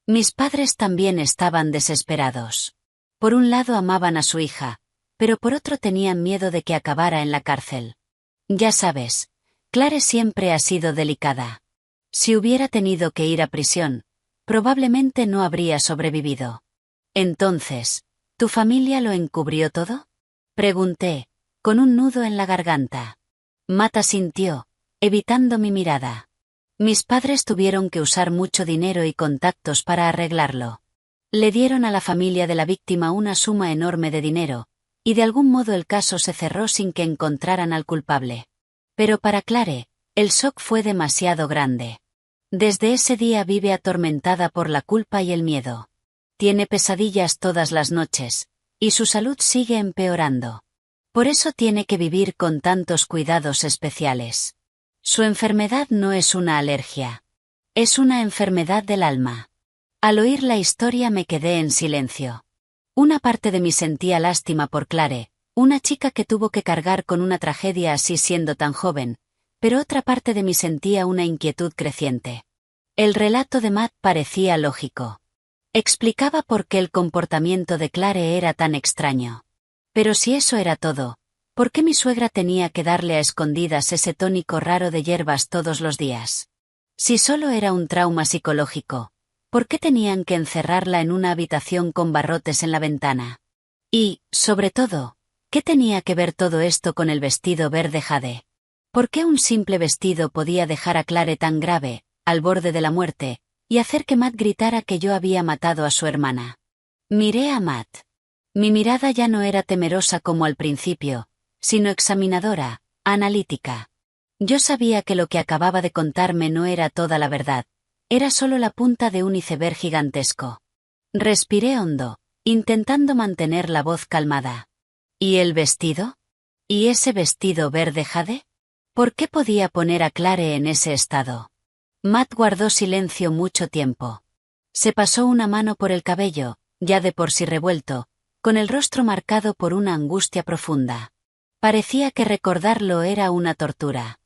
S1: Mis padres también estaban desesperados. Por un lado amaban a su hija, pero por otro tenían miedo de que acabara en la cárcel. Ya sabes, Clare siempre ha sido delicada. Si hubiera tenido que ir a prisión, probablemente no habría sobrevivido. Entonces, ¿tu familia lo encubrió todo? Pregunté, con un nudo en la garganta. Matt asintió, evitando mi mirada. Mis padres tuvieron que usar mucho dinero y contactos para arreglarlo. Le dieron a la familia de la víctima una suma enorme de dinero, y de algún modo el caso se cerró sin que encontraran al culpable. Pero para Clare, el shock fue demasiado grande. Desde ese día vive atormentada por la culpa y el miedo. Tiene pesadillas todas las noches, y su salud sigue empeorando. Por eso tiene que vivir con tantos cuidados especiales. Su enfermedad no es una alergia. Es una enfermedad del alma. Al oír la historia me quedé en silencio. Una parte de mí sentía lástima por Clare, una chica que tuvo que cargar con una tragedia así siendo tan joven, pero otra parte de mí sentía una inquietud creciente. El relato de Matt parecía lógico. Explicaba por qué el comportamiento de Clare era tan extraño. Pero si eso era todo, ¿por qué mi suegra tenía que darle a escondidas ese tónico raro de hierbas todos los días? Si solo era un trauma psicológico, ¿por qué tenían que encerrarla en una habitación con barrotes en la ventana? Y, sobre todo, ¿qué tenía que ver todo esto con el vestido verde jade? ¿Por qué un simple vestido podía dejar a Clare tan grave, al borde de la muerte, y hacer que Matt gritara que yo había matado a su hermana? Miré a Matt. Mi mirada ya no era temerosa como al principio, sino examinadora, analítica. Yo sabía que lo que acababa de contarme no era toda la verdad, era solo la punta de un iceberg gigantesco. Respiré hondo, intentando mantener la voz calmada. ¿Y el vestido? ¿Y ese vestido verde jade? ¿Por qué podía poner a Clare en ese estado? Matt guardó silencio mucho tiempo. Se pasó una mano por el cabello, ya de por sí revuelto, con el rostro marcado por una angustia profunda. Parecía que recordarlo era una tortura.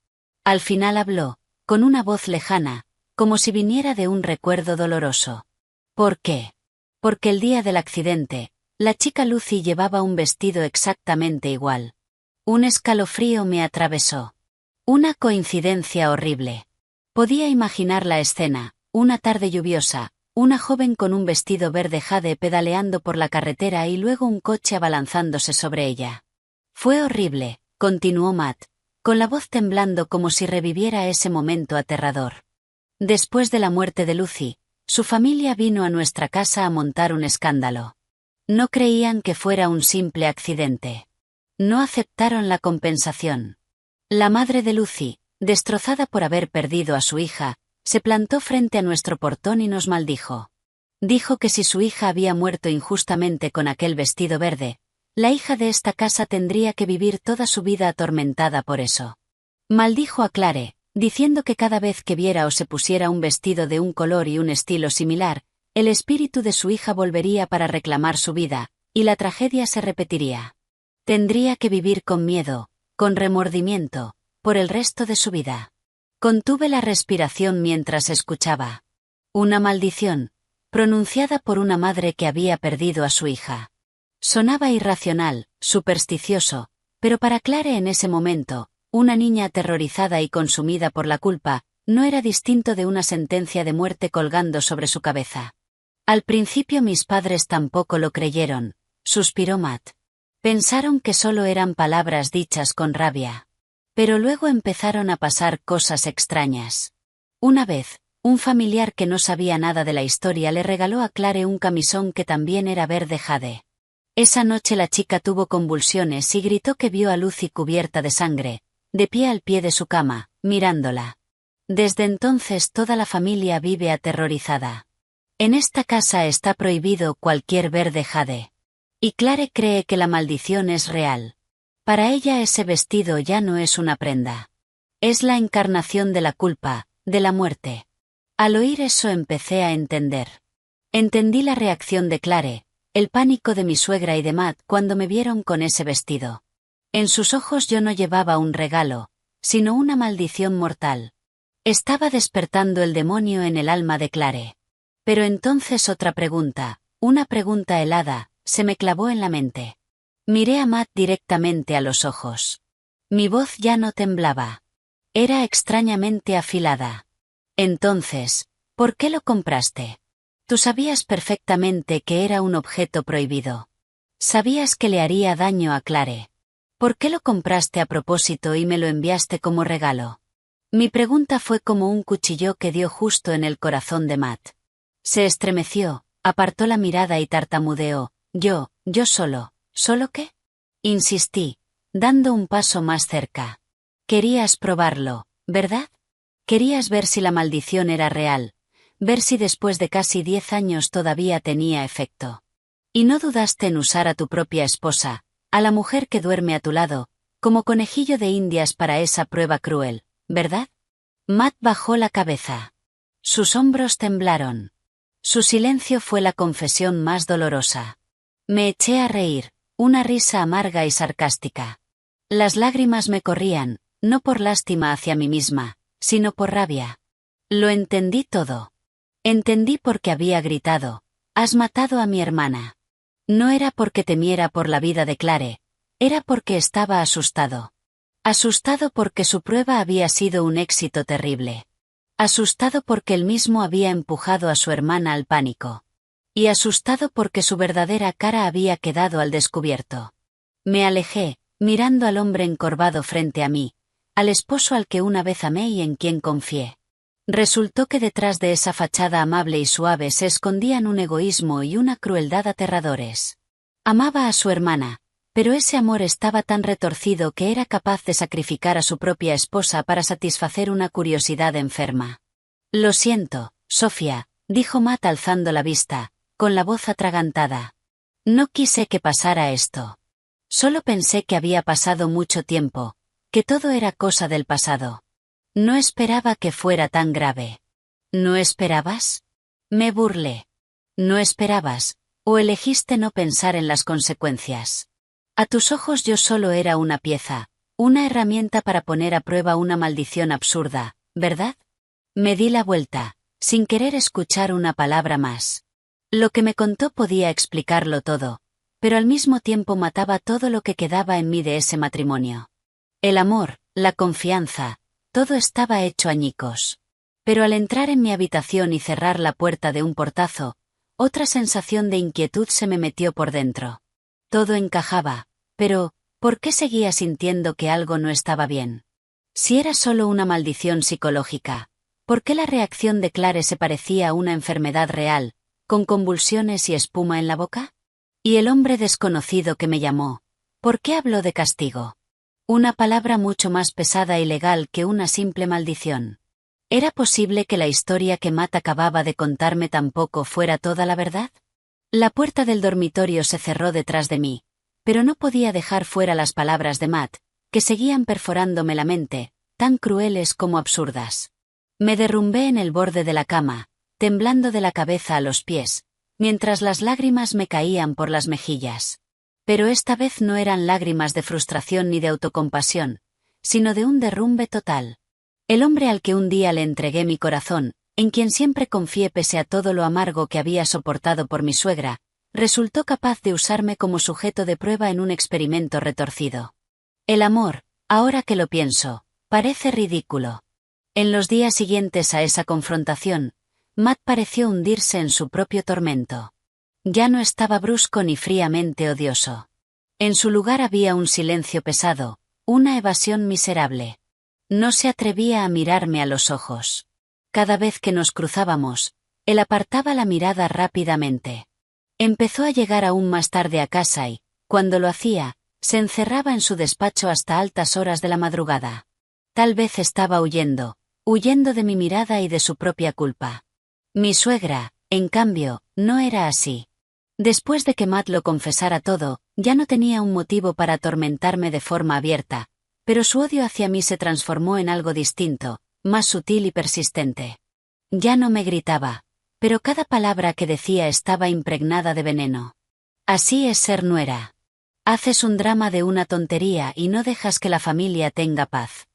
S1: Al final habló, con una voz lejana, como si viniera de un recuerdo doloroso. ¿Por qué? Porque el día del accidente, la chica Lucy llevaba un vestido exactamente igual. Un escalofrío me atravesó. Una coincidencia horrible. Podía imaginar la escena, una tarde lluviosa, una joven con un vestido verde jade pedaleando por la carretera y luego un coche abalanzándose sobre ella. Fue horrible, continuó Matt, con la voz temblando como si reviviera ese momento aterrador. Después de la muerte de Lucy, su familia vino a nuestra casa a montar un escándalo. No creían que fuera un simple accidente. No aceptaron la compensación. La madre de Lucy, destrozada por haber perdido a su hija, se plantó frente a nuestro portón y nos maldijo. Dijo que si su hija había muerto injustamente con aquel vestido verde, la hija de esta casa tendría que vivir toda su vida atormentada por eso. Maldijo a Clare, diciendo que cada vez que viera o se pusiera un vestido de un color y un estilo similar, el espíritu de su hija volvería para reclamar su vida, y la tragedia se repetiría. Tendría que vivir con miedo, con remordimiento, por el resto de su vida. Contuve la respiración mientras escuchaba. Una maldición, pronunciada por una madre que había perdido a su hija. Sonaba irracional, supersticioso, pero para Clare en ese momento, una niña aterrorizada y consumida por la culpa, no era distinto de una sentencia de muerte colgando sobre su cabeza. Al principio mis padres tampoco lo creyeron, suspiró Matt. Pensaron que solo eran palabras dichas con rabia. Pero luego empezaron a pasar cosas extrañas. Una vez, un familiar que no sabía nada de la historia le regaló a Clare un camisón que también era verde jade. Esa noche la chica tuvo convulsiones y gritó que vio a Lucy cubierta de sangre, de pie al pie de su cama, mirándola. Desde entonces toda la familia vive aterrorizada. En esta casa está prohibido cualquier verde jade. Y Clare cree que la maldición es real. Para ella ese vestido ya no es una prenda. Es la encarnación de la culpa, de la muerte. Al oír eso empecé a entender. Entendí la reacción de Clare, el pánico de mi suegra y de Matt cuando me vieron con ese vestido. En sus ojos yo no llevaba un regalo, sino una maldición mortal. Estaba despertando el demonio en el alma de Clare. Pero entonces otra pregunta, una pregunta helada, se me clavó en la mente. Miré a Matt directamente a los ojos. Mi voz ya no temblaba. Era extrañamente afilada. Entonces, ¿por qué lo compraste? Tú sabías perfectamente que era un objeto prohibido. Sabías que le haría daño a Clare. ¿Por qué lo compraste a propósito y me lo enviaste como regalo? Mi pregunta fue como un cuchillo que dio justo en el corazón de Matt. Se estremeció, apartó la mirada y tartamudeó. Yo solo. ¿Solo qué? Insistí, dando un paso más cerca. Querías probarlo, ¿verdad? Querías ver si la maldición era real, ver si después de casi 10 años todavía tenía efecto. Y no dudaste en usar a tu propia esposa, a la mujer que duerme a tu lado, como conejillo de indias para esa prueba cruel, ¿verdad? Matt bajó la cabeza. Sus hombros temblaron. Su silencio fue la confesión más dolorosa. Me eché a reír, una risa amarga y sarcástica. Las lágrimas me corrían, no por lástima hacia mí misma, sino por rabia. Lo entendí todo. Entendí por qué había gritado, «Has matado a mi hermana». No era porque temiera por la vida de Clare, era porque estaba asustado. Asustado porque su prueba había sido un éxito terrible. Asustado porque él mismo había empujado a su hermana al pánico. Y asustado porque su verdadera cara había quedado al descubierto. Me alejé, mirando al hombre encorvado frente a mí, al esposo al que una vez amé y en quien confié. Resultó que detrás de esa fachada amable y suave se escondían un egoísmo y una crueldad aterradores. Amaba a su hermana, pero ese amor estaba tan retorcido que era capaz de sacrificar a su propia esposa para satisfacer una curiosidad enferma. Lo siento, Sofía, dijo Matt alzando la vista, con la voz atragantada. No quise que pasara esto. Solo pensé que había pasado mucho tiempo, que todo era cosa del pasado. No esperaba que fuera tan grave. ¿No esperabas? Me burlé. ¿No esperabas, o elegiste no pensar en las consecuencias? A tus ojos yo solo era una pieza, una herramienta para poner a prueba una maldición absurda, ¿verdad? Me di la vuelta, sin querer escuchar una palabra más. Lo que me contó podía explicarlo todo, pero al mismo tiempo mataba todo lo que quedaba en mí de ese matrimonio. El amor, la confianza, todo estaba hecho añicos. Pero al entrar en mi habitación y cerrar la puerta de un portazo, otra sensación de inquietud se me metió por dentro. Todo encajaba, pero, ¿por qué seguía sintiendo que algo no estaba bien? Si era solo una maldición psicológica, ¿por qué la reacción de Clare se parecía a una enfermedad real, con convulsiones y espuma en la boca? Y el hombre desconocido que me llamó, ¿por qué habló de castigo? Una palabra mucho más pesada y legal que una simple maldición. ¿Era posible que la historia que Matt acababa de contarme tampoco fuera toda la verdad? La puerta del dormitorio se cerró detrás de mí, pero no podía dejar fuera las palabras de Matt, que seguían perforándome la mente, tan crueles como absurdas. Me derrumbé en el borde de la cama, temblando de la cabeza a los pies, mientras las lágrimas me caían por las mejillas. Pero esta vez no eran lágrimas de frustración ni de autocompasión, sino de un derrumbe total. El hombre al que un día le entregué mi corazón, en quien siempre confié pese a todo lo amargo que había soportado por mi suegra, resultó capaz de usarme como sujeto de prueba en un experimento retorcido. El amor, ahora que lo pienso, parece ridículo. En los días siguientes a esa confrontación, Matt pareció hundirse en su propio tormento. Ya no estaba brusco ni fríamente odioso. En su lugar había un silencio pesado, una evasión miserable. No se atrevía a mirarme a los ojos. Cada vez que nos cruzábamos, él apartaba la mirada rápidamente. Empezó a llegar aún más tarde a casa y, cuando lo hacía, se encerraba en su despacho hasta altas horas de la madrugada. Tal vez estaba huyendo de mi mirada y de su propia culpa. Mi suegra, en cambio, no era así. Después de que Matt lo confesara todo, ya no tenía un motivo para atormentarme de forma abierta, pero su odio hacia mí se transformó en algo distinto, más sutil y persistente. Ya no me gritaba, pero cada palabra que decía estaba impregnada de veneno. Así es ser nuera. Haces un drama de una tontería y no dejas que la familia tenga paz.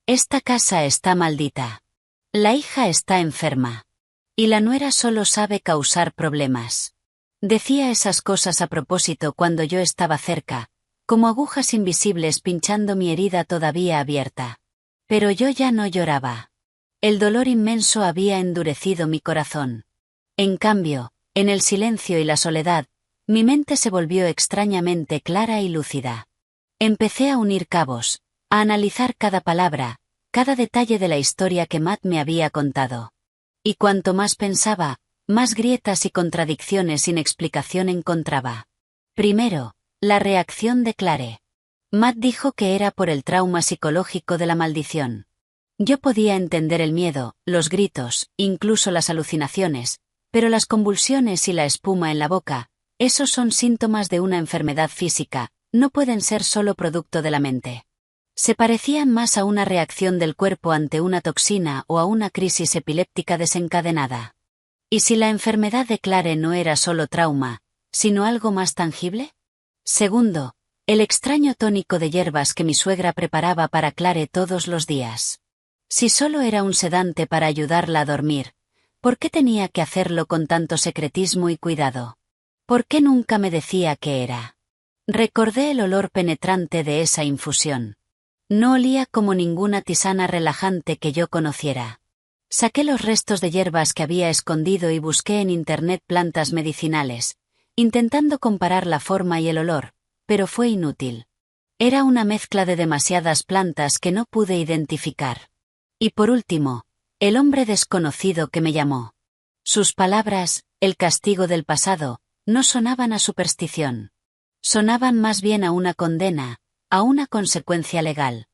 S1: Esta casa está maldita. La hija está enferma. Y la nuera solo sabe causar problemas. Decía esas cosas a propósito cuando yo estaba cerca, como agujas invisibles pinchando mi herida todavía abierta. Pero yo ya no lloraba. El dolor inmenso había endurecido mi corazón. En cambio, en el silencio y la soledad, mi mente se volvió extrañamente clara y lúcida. Empecé a unir cabos, a analizar cada palabra, cada detalle de la historia que Matt me había contado. Y cuanto más pensaba, más grietas y contradicciones sin explicación encontraba. Primero, la reacción de Clare. Matt dijo que era por el trauma psicológico de la maldición. Yo podía entender el miedo, los gritos, incluso las alucinaciones, pero las convulsiones y la espuma en la boca, esos son síntomas de una enfermedad física, no pueden ser solo producto de la mente. Se parecían más a una reacción del cuerpo ante una toxina o a una crisis epiléptica desencadenada. ¿Y si la enfermedad de Clare no era solo trauma, sino algo más tangible? Segundo, el extraño tónico de hierbas que mi suegra preparaba para Clare todos los días. Si solo era un sedante para ayudarla a dormir, ¿por qué tenía que hacerlo con tanto secretismo y cuidado? ¿Por qué nunca me decía qué era? Recordé el olor penetrante de esa infusión. No olía como ninguna tisana relajante que yo conociera. Saqué los restos de hierbas que había escondido y busqué en internet plantas medicinales, intentando comparar la forma y el olor, pero fue inútil. Era una mezcla de demasiadas plantas que no pude identificar. Y por último, el hombre desconocido que me llamó. Sus palabras, el castigo del pasado, no sonaban a superstición. Sonaban más bien a una condena, a una consecuencia legal.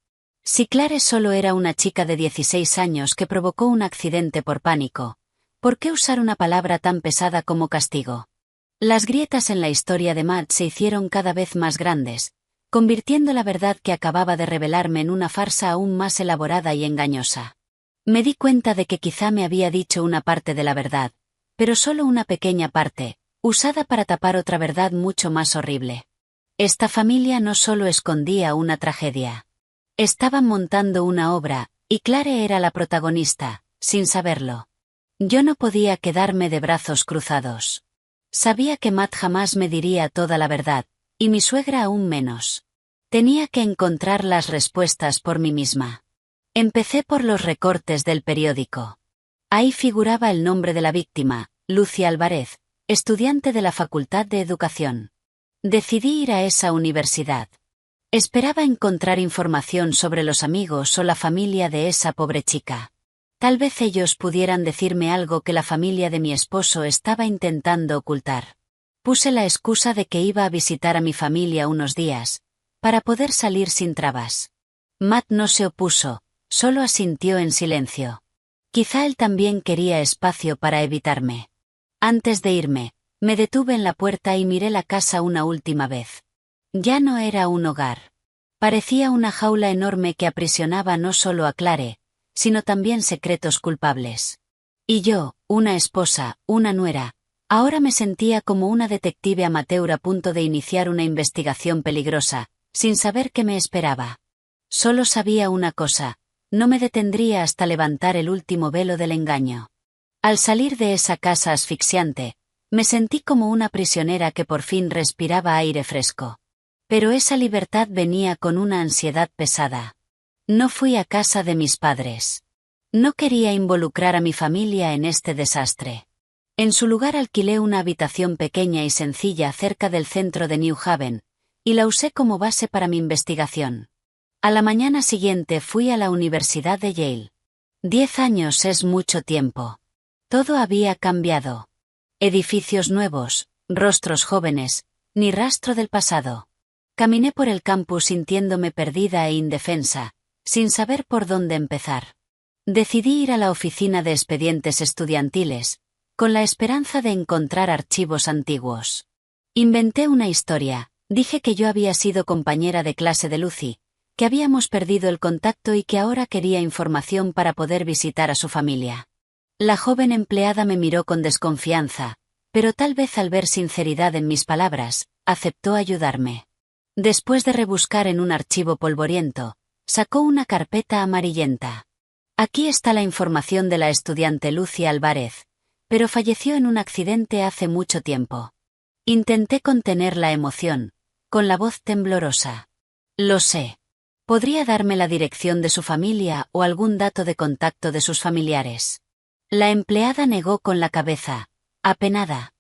S1: Si Clare solo era una chica de 16 años que provocó un accidente por pánico, ¿por qué usar una palabra tan pesada como castigo? Las grietas en la historia de Matt se hicieron cada vez más grandes, convirtiendo la verdad que acababa de revelarme en una farsa aún más elaborada y engañosa. Me di cuenta de que quizá me había dicho una parte de la verdad, pero solo una pequeña parte, usada para tapar otra verdad mucho más horrible. Esta familia no solo escondía una tragedia. Estaban montando una obra, y Clare era la protagonista, sin saberlo. Yo no podía quedarme de brazos cruzados. Sabía que Matt jamás me diría toda la verdad, y mi suegra aún menos. Tenía que encontrar las respuestas por mí misma. Empecé por los recortes del periódico. Ahí figuraba el nombre de la víctima, Lucia Álvarez, estudiante de la Facultad de Educación. Decidí ir a esa universidad. Esperaba encontrar información sobre los amigos o la familia de esa pobre chica. Tal vez ellos pudieran decirme algo que la familia de mi esposo estaba intentando ocultar. Puse la excusa de que iba a visitar a mi familia unos días, para poder salir sin trabas. Matt no se opuso, solo asintió en silencio. Quizá él también quería espacio para evitarme. Antes de irme, me detuve en la puerta y miré la casa una última vez. Ya no era un hogar. Parecía una jaula enorme que aprisionaba no solo a Clare, sino también secretos culpables. Y yo, una esposa, una nuera, ahora me sentía como una detective amateur a punto de iniciar una investigación peligrosa, sin saber qué me esperaba. Solo sabía una cosa: no me detendría hasta levantar el último velo del engaño. Al salir de esa casa asfixiante, me sentí como una prisionera que por fin respiraba aire fresco. Pero esa libertad venía con una ansiedad pesada. No fui a casa de mis padres. No quería involucrar a mi familia en este desastre. En su lugar alquilé una habitación pequeña y sencilla cerca del centro de New Haven, y la usé como base para mi investigación. A la mañana siguiente fui a la Universidad de Yale. 10 años es mucho tiempo. Todo había cambiado. Edificios nuevos, rostros jóvenes, ni rastro del pasado. Caminé por el campus sintiéndome perdida e indefensa, sin saber por dónde empezar. Decidí ir a la oficina de expedientes estudiantiles, con la esperanza de encontrar archivos antiguos. Inventé una historia, dije que yo había sido compañera de clase de Lucy, que habíamos perdido el contacto y que ahora quería información para poder visitar a su familia. La joven empleada me miró con desconfianza, pero tal vez al ver sinceridad en mis palabras, aceptó ayudarme. Después de rebuscar en un archivo polvoriento, sacó una carpeta amarillenta. Aquí está la información de la estudiante Lucy Álvarez, pero falleció en un accidente hace mucho tiempo. Intenté contener la emoción, con la voz temblorosa. Lo sé. ¿Podría darme la dirección de su familia o algún dato de contacto de sus familiares? La empleada negó con la cabeza, apenada.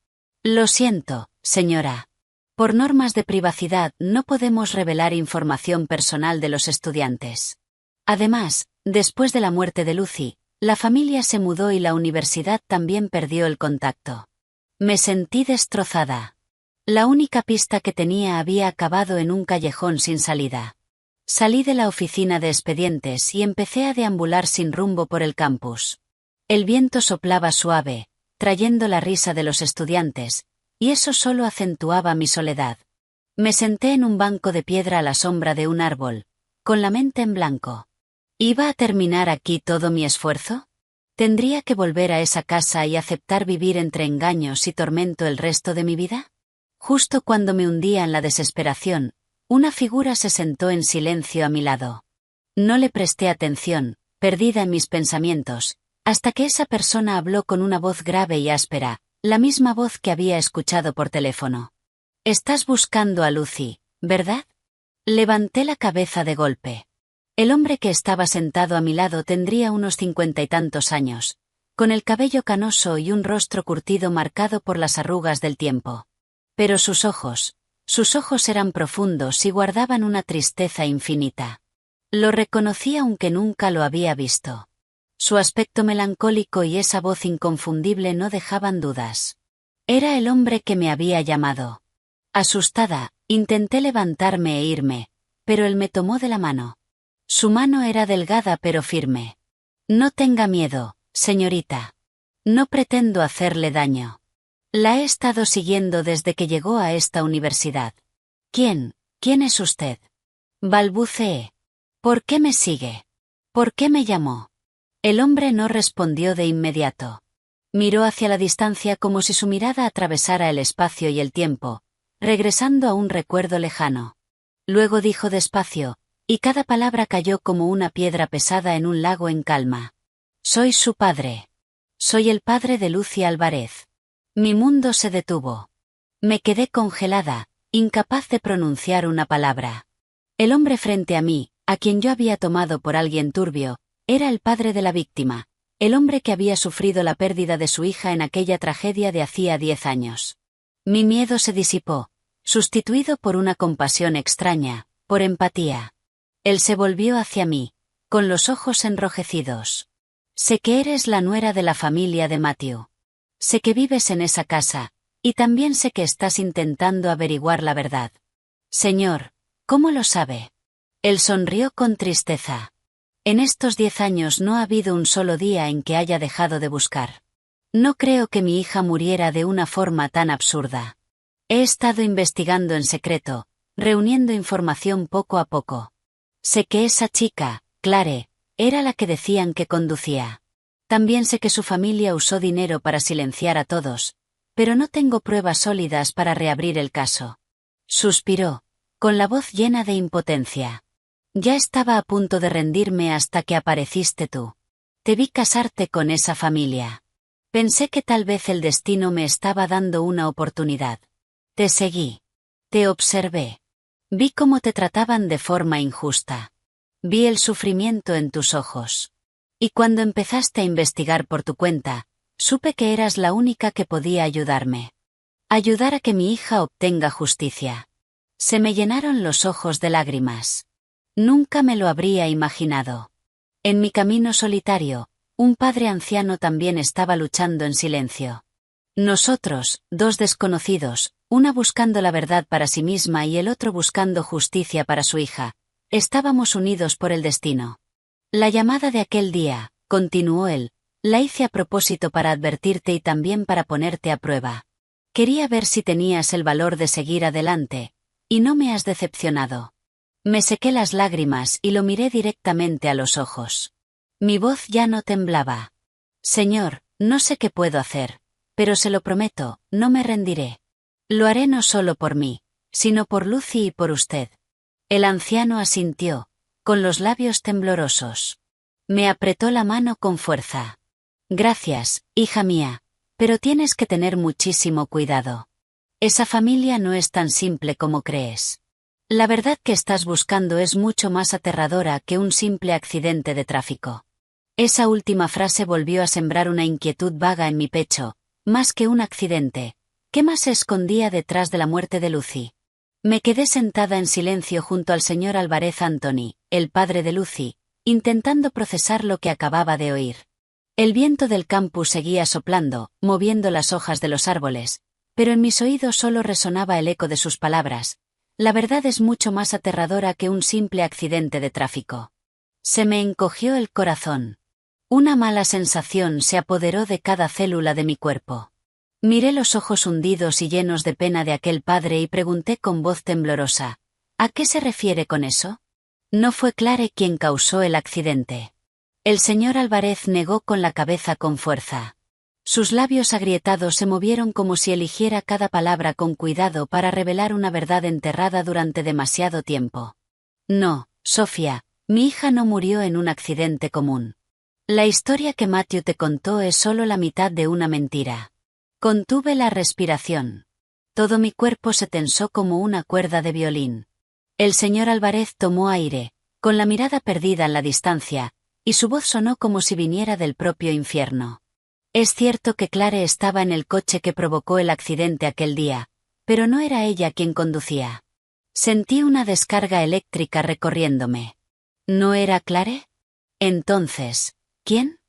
S1: Lo siento, señora. Por normas de privacidad no podemos revelar información personal de los estudiantes. Además, después de la muerte de Lucy, la familia se mudó y la universidad también perdió el contacto. Me sentí destrozada. La única pista que tenía había acabado en un callejón sin salida. Salí de la oficina de expedientes y empecé a deambular sin rumbo por el campus. El viento soplaba suave, trayendo la risa de los estudiantes, y eso solo acentuaba mi soledad. Me senté en un banco de piedra a la sombra de un árbol, con la mente en blanco. ¿Iba a terminar aquí todo mi esfuerzo? ¿Tendría que volver a esa casa y aceptar vivir entre engaños y tormento el resto de mi vida? Justo cuando me hundía en la desesperación, una figura se sentó en silencio a mi lado. No le presté atención, perdida en mis pensamientos, hasta que esa persona habló con una voz grave y áspera, la misma voz que había escuchado por teléfono. «Estás buscando a Lucy, ¿verdad?» Levanté la cabeza de golpe. El hombre que estaba sentado a mi lado tendría unos 50 y tantos años, con el cabello canoso y un rostro curtido marcado por las arrugas del tiempo. Pero sus ojos eran profundos y guardaban una tristeza infinita. Lo reconocí aunque nunca lo había visto. Su aspecto melancólico y esa voz inconfundible no dejaban dudas. Era el hombre que me había llamado. Asustada, intenté levantarme e irme, pero él me tomó de la mano. Su mano era delgada pero firme. «No tenga miedo, señorita. No pretendo hacerle daño. La he estado siguiendo desde que llegó a esta universidad». «¿Quién es usted?», balbuceé. «¿Por qué me sigue? ¿Por qué me llamó?». El hombre no respondió de inmediato. Miró hacia la distancia como si su mirada atravesara el espacio y el tiempo, regresando a un recuerdo lejano. Luego dijo despacio, y cada palabra cayó como una piedra pesada en un lago en calma. «Soy su padre. Soy el padre de Lucy Álvarez». Mi mundo se detuvo. Me quedé congelada, incapaz de pronunciar una palabra. El hombre frente a mí, a quien yo había tomado por alguien turbio, era el padre de la víctima, el hombre que había sufrido la pérdida de su hija en aquella tragedia de hacía 10 años. Mi miedo se disipó, sustituido por una compasión extraña, por empatía. Él se volvió hacia mí, con los ojos enrojecidos. «Sé que eres la nuera de la familia de Matthew. Sé que vives en esa casa, y también sé que estás intentando averiguar la verdad». «Señor, ¿cómo lo sabe?». Él sonrió con tristeza. En estos 10 años no ha habido un solo día en que haya dejado de buscar. No creo que mi hija muriera de una forma tan absurda. He estado investigando en secreto, reuniendo información poco a poco. Sé que esa chica, Clare, era la que decían que conducía. También sé que su familia usó dinero para silenciar a todos, pero no tengo pruebas sólidas para reabrir el caso. Suspiró, con la voz llena de impotencia. Ya estaba a punto de rendirme hasta que apareciste tú. Te vi casarte con esa familia. Pensé que tal vez el destino me estaba dando una oportunidad. Te seguí. Te observé. Vi cómo te trataban de forma injusta. Vi el sufrimiento en tus ojos. Y cuando empezaste a investigar por tu cuenta, supe que eras la única que podía ayudarme. Ayudar a que mi hija obtenga justicia. Se me llenaron los ojos de lágrimas. Nunca me lo habría imaginado. En mi camino solitario, un padre anciano también estaba luchando en silencio. Nosotros, dos desconocidos, una buscando la verdad para sí misma y el otro buscando justicia para su hija, estábamos unidos por el destino. La llamada de aquel día, continuó él, la hice a propósito para advertirte y también para ponerte a prueba. Quería ver si tenías el valor de seguir adelante, y no me has decepcionado. Me sequé las lágrimas y lo miré directamente a los ojos. Mi voz ya no temblaba. Señor, no sé qué puedo hacer, pero se lo prometo, no me rendiré. Lo haré no solo por mí, sino por Lucy y por usted. El anciano asintió, con los labios temblorosos. Me apretó la mano con fuerza. Gracias, hija mía, pero tienes que tener muchísimo cuidado. Esa familia no es tan simple como crees. La verdad que estás buscando es mucho más aterradora que un simple accidente de tráfico. Esa última frase volvió a sembrar una inquietud vaga en mi pecho, más que un accidente. ¿Qué más se escondía detrás de la muerte de Lucy? Me quedé sentada en silencio junto al señor Álvarez Anthony, el padre de Lucy, intentando procesar lo que acababa de oír. El viento del campus seguía soplando, moviendo las hojas de los árboles, pero en mis oídos solo resonaba el eco de sus palabras. La verdad es mucho más aterradora que un simple accidente de tráfico. Se me encogió el corazón. Una mala sensación se apoderó de cada célula de mi cuerpo. Miré los ojos hundidos y llenos de pena de aquel padre y pregunté con voz temblorosa, ¿a qué se refiere con eso? No fue Clare quien causó el accidente. El señor Álvarez negó con la cabeza con fuerza. Sus labios agrietados se movieron como si eligiera cada palabra con cuidado para revelar una verdad enterrada durante demasiado tiempo. No, Sofía, mi hija no murió en un accidente común. La historia que Matthew te contó es solo la mitad de una mentira. Contuve la respiración. Todo mi cuerpo se tensó como una cuerda de violín. El señor Álvarez tomó aire, con la mirada perdida en la distancia, y su voz sonó como si viniera del propio infierno. Es cierto que Clare estaba en el coche que provocó el accidente aquel día, pero no era ella quien conducía. Sentí una descarga eléctrica recorriéndome. ¿No era Clare? Entonces, ¿quién?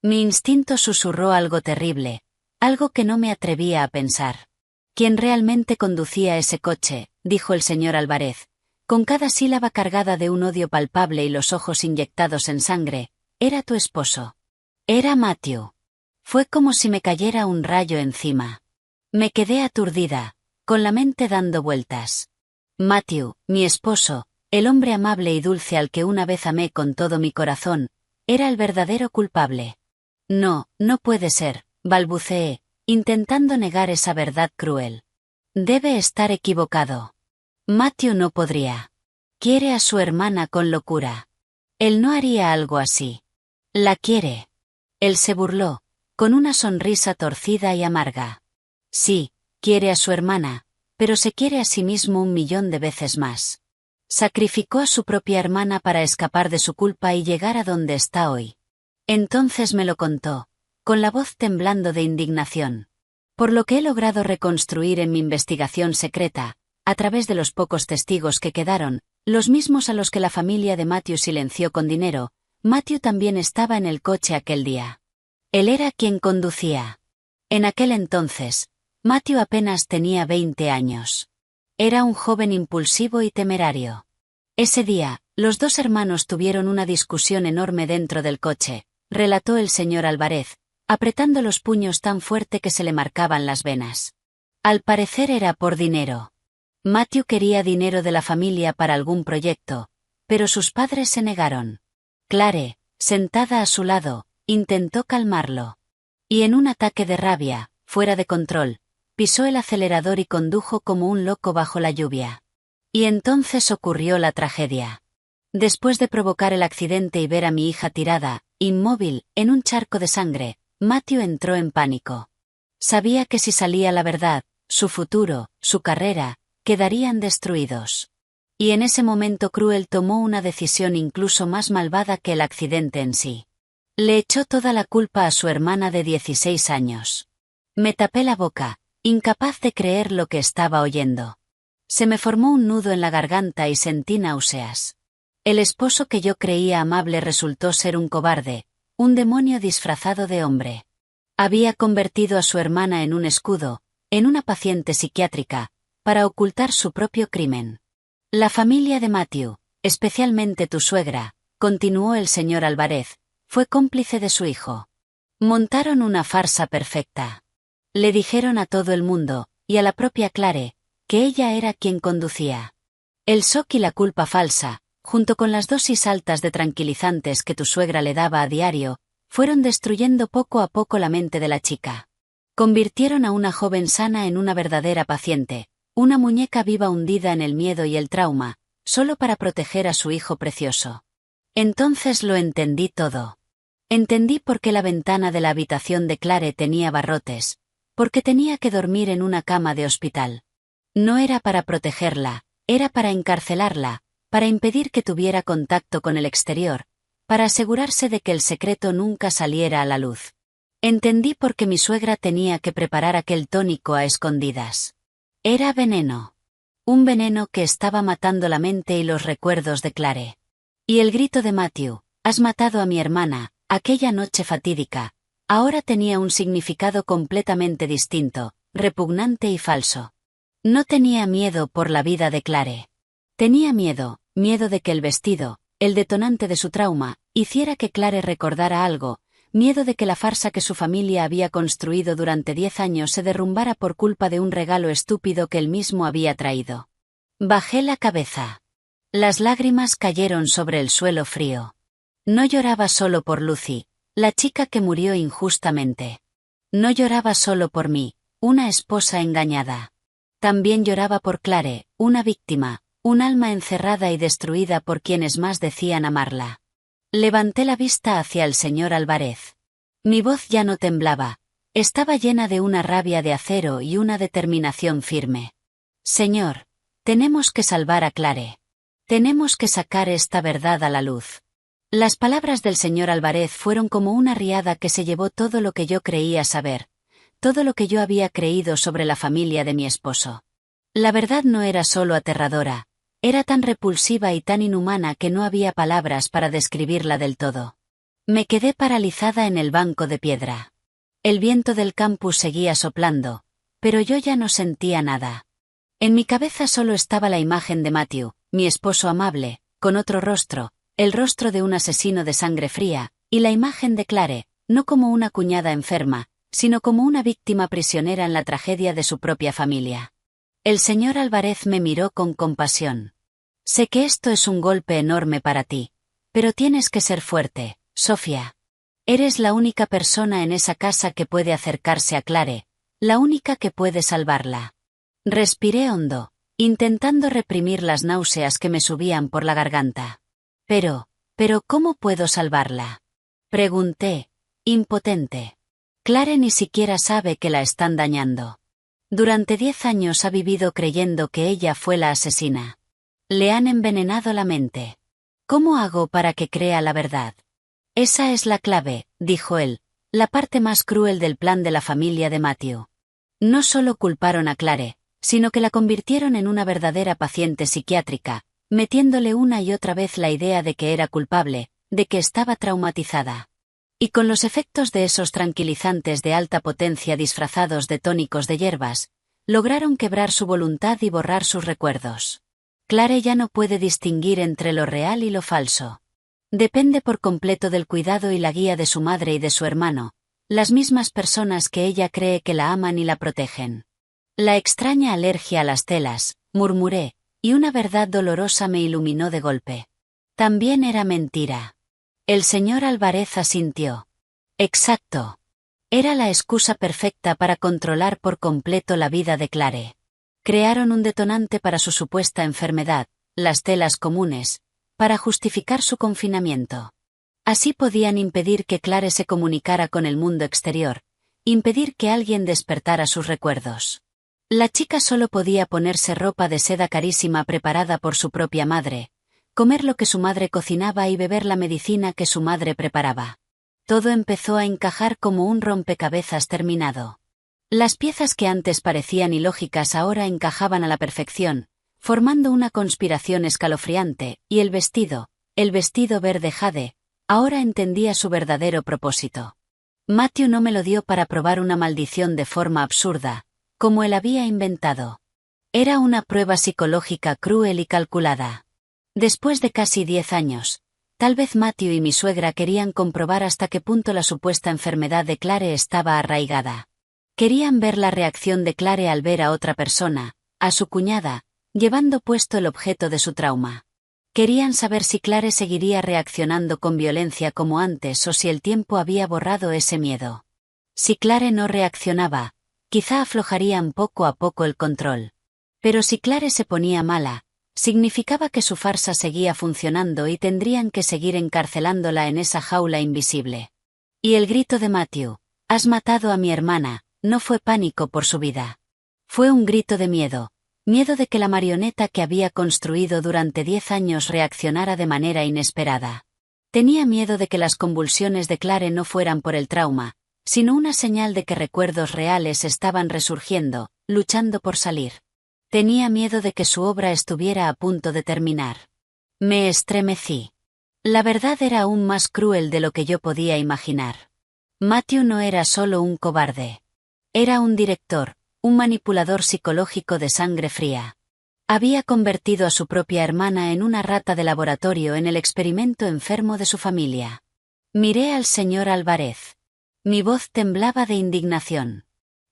S1: Mi instinto susurró algo terrible, algo que no me atrevía a pensar. ¿Quién realmente conducía ese coche?, dijo el señor Álvarez, con cada sílaba cargada de un odio palpable y los ojos inyectados en sangre. Era tu esposo. Era Matthew. Fue como si me cayera un rayo encima. Me quedé aturdida, con la mente dando vueltas. Matthew, mi esposo, el hombre amable y dulce al que una vez amé con todo mi corazón, era el verdadero culpable. No, no puede ser, balbuceé, intentando negar esa verdad cruel. Debe estar equivocado. Matthew no podría. Quiere a su hermana con locura. Él no haría algo así. La quiere. Él se burló, con una sonrisa torcida y amarga. Sí, quiere a su hermana, pero se quiere a sí mismo 1.000.000 de veces más. Sacrificó a su propia hermana para escapar de su culpa y llegar a donde está hoy. Entonces me lo contó, con la voz temblando de indignación. Por lo que he logrado reconstruir en mi investigación secreta, a través de los pocos testigos que quedaron, los mismos a los que la familia de Matthew silenció con dinero, Matthew también estaba en el coche aquel día. Él era quien conducía. En aquel entonces, Matthew apenas tenía 20 años. Era un joven impulsivo y temerario. Ese día, Los dos hermanos tuvieron una discusión enorme dentro del coche, relató el señor Álvarez, apretando los puños tan fuerte que se le marcaban las venas. Al parecer era por dinero. Matthew quería dinero de la familia para algún proyecto, pero sus padres se negaron. Clare, sentada a su lado, intentó calmarlo. Y en un ataque de rabia, fuera de control, pisó el acelerador y condujo como un loco bajo la lluvia. Y entonces ocurrió la tragedia. Después de provocar el accidente y ver a mi hija tirada, inmóvil, en un charco de sangre, Matthew entró en pánico. Sabía que si salía la verdad, su futuro, su carrera, quedarían destruidos. Y en ese momento cruel tomó una decisión incluso más malvada que el accidente en sí. Le echó toda la culpa a su hermana de 16 años. Me tapé la boca, incapaz de creer lo que estaba oyendo. Se me formó un nudo en la garganta y sentí náuseas. El esposo que yo creía amable resultó ser un cobarde, un demonio disfrazado de hombre. Había convertido a su hermana en un escudo, en una paciente psiquiátrica, para ocultar su propio crimen. La familia de Matthew, especialmente tu suegra, continuó el señor Álvarez, fue cómplice de su hijo. Montaron una farsa perfecta. Le dijeron a todo el mundo, y a la propia Clare, que ella era quien conducía. El shock y la culpa falsa, junto con las dosis altas de tranquilizantes que tu suegra le daba a diario, fueron destruyendo poco a poco la mente de la chica. Convirtieron a una joven sana en una verdadera paciente, una muñeca viva hundida en el miedo y el trauma, solo para proteger a su hijo precioso. Entonces lo entendí todo. Entendí por qué la ventana de la habitación de Clare tenía barrotes, porque tenía que dormir en una cama de hospital. No era para protegerla, era para encarcelarla, para impedir que tuviera contacto con el exterior, para asegurarse de que el secreto nunca saliera a la luz. Entendí por qué mi suegra tenía que preparar aquel tónico a escondidas. Era veneno. Un veneno que estaba matando la mente y los recuerdos de Clare. Y el grito de Matthew, «Has matado a mi hermana», aquella noche fatídica, ahora tenía un significado completamente distinto, repugnante y falso. No tenía miedo por la vida de Clare. Tenía miedo de que el vestido, el detonante de su trauma, hiciera que Clare recordara algo, miedo de que la farsa que su familia había construido durante 10 años se derrumbara por culpa de un regalo estúpido que él mismo había traído. Bajé la cabeza. Las lágrimas cayeron sobre el suelo frío. No lloraba solo por Lucy, la chica que murió injustamente. No lloraba solo por mí, una esposa engañada. También lloraba por Clare, una víctima, un alma encerrada y destruida por quienes más decían amarla. Levanté la vista hacia el señor Álvarez. Mi voz ya no temblaba, estaba llena de una rabia de acero y una determinación firme. Señor, tenemos que salvar a Clare. Tenemos que sacar esta verdad a la luz. Las palabras del señor Álvarez fueron como una riada que se llevó todo lo que yo creía saber, todo lo que yo había creído sobre la familia de mi esposo. La verdad no era solo aterradora, era tan repulsiva y tan inhumana que no había palabras para describirla del todo. Me quedé paralizada en el banco de piedra. El viento del campus seguía soplando, pero yo ya no sentía nada. En mi cabeza solo estaba la imagen de Matthew, mi esposo amable, con otro rostro, el rostro de un asesino de sangre fría, y la imagen de Clare, no como una cuñada enferma, sino como una víctima prisionera en la tragedia de su propia familia. El señor Álvarez me miró con compasión. Sé que esto es un golpe enorme para ti, pero tienes que ser fuerte, Sofía. Eres la única persona en esa casa que puede acercarse a Clare, la única que puede salvarla. Respiré hondo, intentando reprimir las náuseas que me subían por la garganta. Pero, ¿cómo puedo salvarla? Pregunté, impotente. Clare ni siquiera sabe que la están dañando. Durante 10 años ha vivido creyendo que ella fue la asesina. Le han envenenado la mente. ¿Cómo hago para que crea la verdad? Esa es la clave, dijo él, la parte más cruel del plan de la familia de Matthew. No solo culparon a Clare, sino que la convirtieron en una verdadera paciente psiquiátrica, metiéndole una y otra vez la idea de que era culpable, de que estaba traumatizada. Y con los efectos de esos tranquilizantes de alta potencia disfrazados de tónicos de hierbas, lograron quebrar su voluntad y borrar sus recuerdos. Clare ya no puede distinguir entre lo real y lo falso. Depende por completo del cuidado y la guía de su madre y de su hermano, las mismas personas que ella cree que la aman y la protegen. La extraña alergia a las telas, murmuré, y una verdad dolorosa me iluminó de golpe. También era mentira. El señor Álvarez asintió. Exacto. Era la excusa perfecta para controlar por completo la vida de Clare. Crearon un detonante para su supuesta enfermedad, las telas comunes, para justificar su confinamiento. Así podían impedir que Clare se comunicara con el mundo exterior, impedir que alguien despertara sus recuerdos. La chica solo podía ponerse ropa de seda carísima preparada por su propia madre, comer lo que su madre cocinaba y beber la medicina que su madre preparaba. Todo empezó a encajar como un rompecabezas terminado. Las piezas que antes parecían ilógicas ahora encajaban a la perfección, formando una conspiración escalofriante, y el vestido verde jade, ahora entendía su verdadero propósito. Matthew no me lo dio para probar una maldición de forma absurda, como él había inventado. Era una prueba psicológica cruel y calculada. Después de casi 10 años, tal vez Matthew y mi suegra querían comprobar hasta qué punto la supuesta enfermedad de Clare estaba arraigada. Querían ver la reacción de Clare al ver a otra persona, a su cuñada, llevando puesto el objeto de su trauma. Querían saber si Clare seguiría reaccionando con violencia como antes o si el tiempo había borrado ese miedo. Si Clare no reaccionaba, quizá aflojarían poco a poco el control. Pero si Clare se ponía mala, significaba que su farsa seguía funcionando y tendrían que seguir encarcelándola en esa jaula invisible. Y el grito de Matthew, «Has matado a mi hermana», no fue pánico por su vida. Fue un grito de miedo de que la marioneta que había construido durante 10 años reaccionara de manera inesperada. Tenía miedo de que las convulsiones de Clare no fueran por el trauma, sino una señal de que recuerdos reales estaban resurgiendo, luchando por salir. Tenía miedo de que su obra estuviera a punto de terminar. Me estremecí. La verdad era aún más cruel de lo que yo podía imaginar. Matthew no era solo un cobarde. Era un director, un manipulador psicológico de sangre fría. Había convertido a su propia hermana en una rata de laboratorio en el experimento enfermo de su familia. Miré al señor Álvarez. Mi voz temblaba de indignación.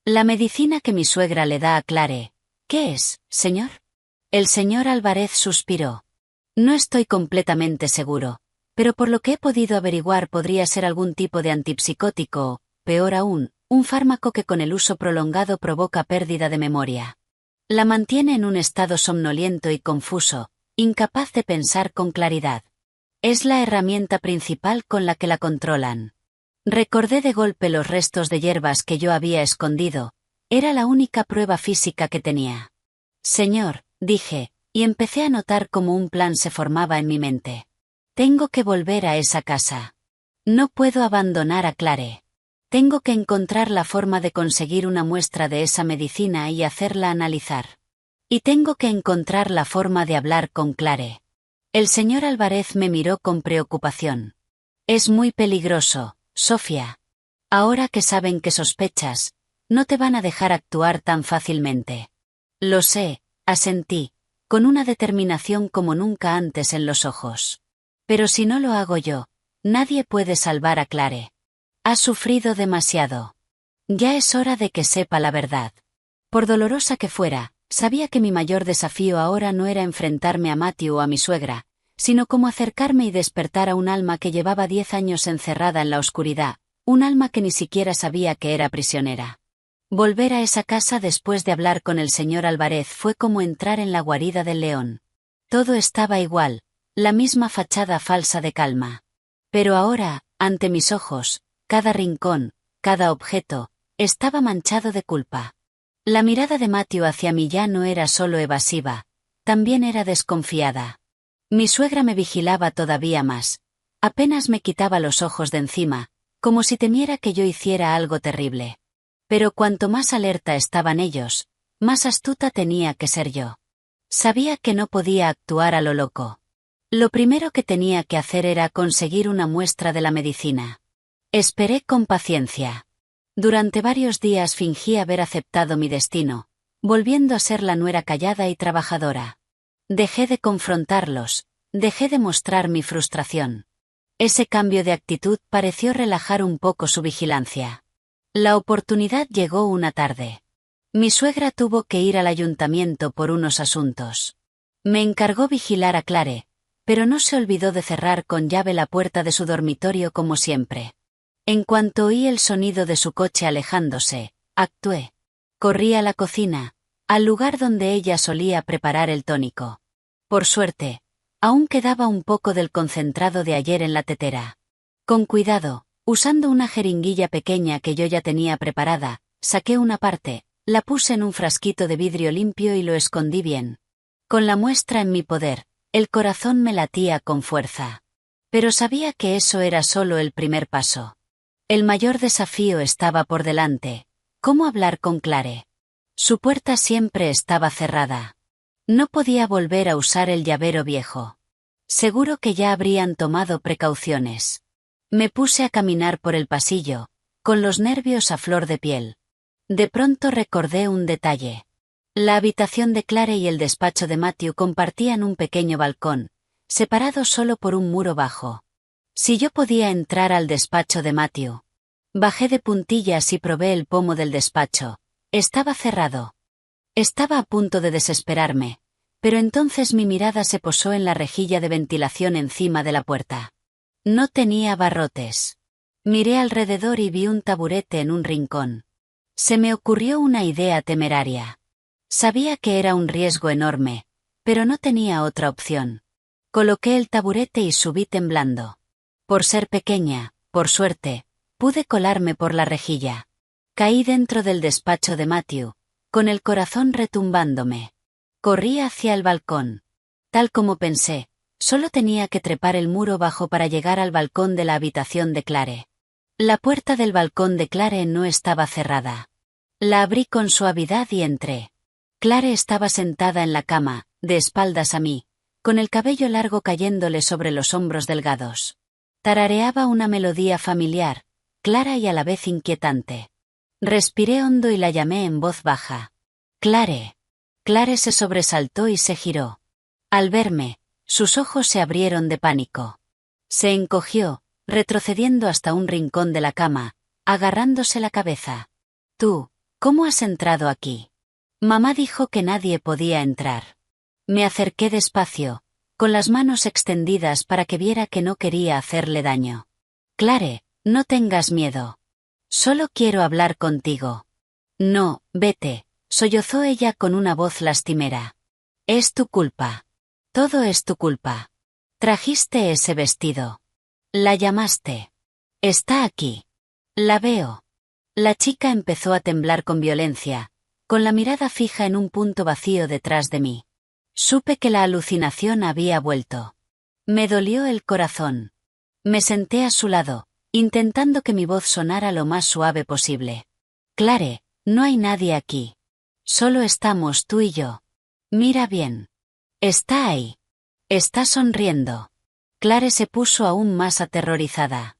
S1: La medicina que mi suegra le da a Clare, ¿qué es, señor? El señor Álvarez suspiró. No estoy completamente seguro, pero por lo que he podido averiguar podría ser algún tipo de antipsicótico o, peor aún, un fármaco que con el uso prolongado provoca pérdida de memoria. La mantiene en un estado somnoliento y confuso, incapaz de pensar con claridad. Es la herramienta principal con la que la controlan. Recordé de golpe los restos de hierbas que yo había escondido. Era la única prueba física que tenía. Señor, dije, y empecé a notar cómo un plan se formaba en mi mente. Tengo que volver a esa casa. No puedo abandonar a Clare. Tengo que encontrar la forma de conseguir una muestra de esa medicina y hacerla analizar. Y tengo que encontrar la forma de hablar con Clare. El señor Álvarez me miró con preocupación. Es muy peligroso, Sofía. Ahora que saben que sospechas, no te van a dejar actuar tan fácilmente. Lo sé, asentí, con una determinación como nunca antes en los ojos. Pero si no lo hago yo, nadie puede salvar a Clare. Ha sufrido demasiado. Ya es hora de que sepa la verdad. Por dolorosa que fuera, sabía que mi mayor desafío ahora no era enfrentarme a Matthew o a mi suegra, sino cómo acercarme y despertar a un alma que llevaba 10 años encerrada en la oscuridad, un alma que ni siquiera sabía que era prisionera. Volver a esa casa después de hablar con el señor Álvarez fue como entrar en la guarida del león. Todo estaba igual, la misma fachada falsa de calma. Pero ahora, ante mis ojos, cada rincón, cada objeto, estaba manchado de culpa. La mirada de Matthew hacia mí ya no era solo evasiva, también era desconfiada. Mi suegra me vigilaba todavía más. Apenas me quitaba los ojos de encima, como si temiera que yo hiciera algo terrible. Pero cuanto más alerta estaban ellos, más astuta tenía que ser yo. Sabía que no podía actuar a lo loco. Lo primero que tenía que hacer era conseguir una muestra de la medicina. Esperé con paciencia. Durante varios días fingí haber aceptado mi destino, volviendo a ser la nuera callada y trabajadora. Dejé de confrontarlos, dejé de mostrar mi frustración. Ese cambio de actitud pareció relajar un poco su vigilancia. La oportunidad llegó una tarde. Mi suegra tuvo que ir al ayuntamiento por unos asuntos. Me encargó vigilar a Clare, pero no se olvidó de cerrar con llave la puerta de su dormitorio como siempre. En cuanto oí el sonido de su coche alejándose, actué. Corrí a la cocina, al lugar donde ella solía preparar el tónico. Por suerte, aún quedaba un poco del concentrado de ayer en la tetera. Con cuidado, usando una jeringuilla pequeña que yo ya tenía preparada, saqué una parte, la puse en un frasquito de vidrio limpio y lo escondí bien. Con la muestra en mi poder, el corazón me latía con fuerza. Pero sabía que eso era solo el primer paso. El mayor desafío estaba por delante. ¿Cómo hablar con Clare? Su puerta siempre estaba cerrada. No podía volver a usar el llavero viejo. Seguro que ya habrían tomado precauciones. Me puse a caminar por el pasillo, con los nervios a flor de piel. De pronto recordé un detalle. La habitación de Clare y el despacho de Matthew compartían un pequeño balcón, separado solo por un muro bajo. Si yo podía entrar al despacho de Matthew. Bajé de puntillas y probé el pomo del despacho. Estaba cerrado. Estaba a punto de desesperarme, pero entonces mi mirada se posó en la rejilla de ventilación encima de la puerta. No tenía barrotes. Miré alrededor y vi un taburete en un rincón. Se me ocurrió una idea temeraria. Sabía que era un riesgo enorme, pero no tenía otra opción. Coloqué el taburete y subí temblando. Por ser pequeña, por suerte, pude colarme por la rejilla. Caí dentro del despacho de Matthew, con el corazón retumbándome. Corrí hacia el balcón. Tal como pensé, solo tenía que trepar el muro bajo para llegar al balcón de la habitación de Clare. La puerta del balcón de Clare no estaba cerrada. La abrí con suavidad y entré. Clare estaba sentada en la cama, de espaldas a mí, con el cabello largo cayéndole sobre los hombros delgados. Tarareaba una melodía familiar, clara y a la vez inquietante. Respiré hondo y la llamé en voz baja. Clare. Clare se sobresaltó y se giró. Al verme, sus ojos se abrieron de pánico. Se encogió, retrocediendo hasta un rincón de la cama, agarrándose la cabeza. Tú, ¿cómo has entrado aquí? Mamá dijo que nadie podía entrar. Me acerqué despacio, con las manos extendidas para que viera que no quería hacerle daño. Clare, no tengas miedo. Solo quiero hablar contigo. No, vete, sollozó ella con una voz lastimera. Es tu culpa. Todo es tu culpa. Trajiste ese vestido. La llamaste. Está aquí. La veo. La chica empezó a temblar con violencia, con la mirada fija en un punto vacío detrás de mí. Supe que la alucinación había vuelto. Me dolió el corazón. Me senté a su lado, intentando que mi voz sonara lo más suave posible. Clare, no hay nadie aquí. Solo estamos tú y yo. Mira bien. Está ahí. Está sonriendo. Clare se puso aún más aterrorizada.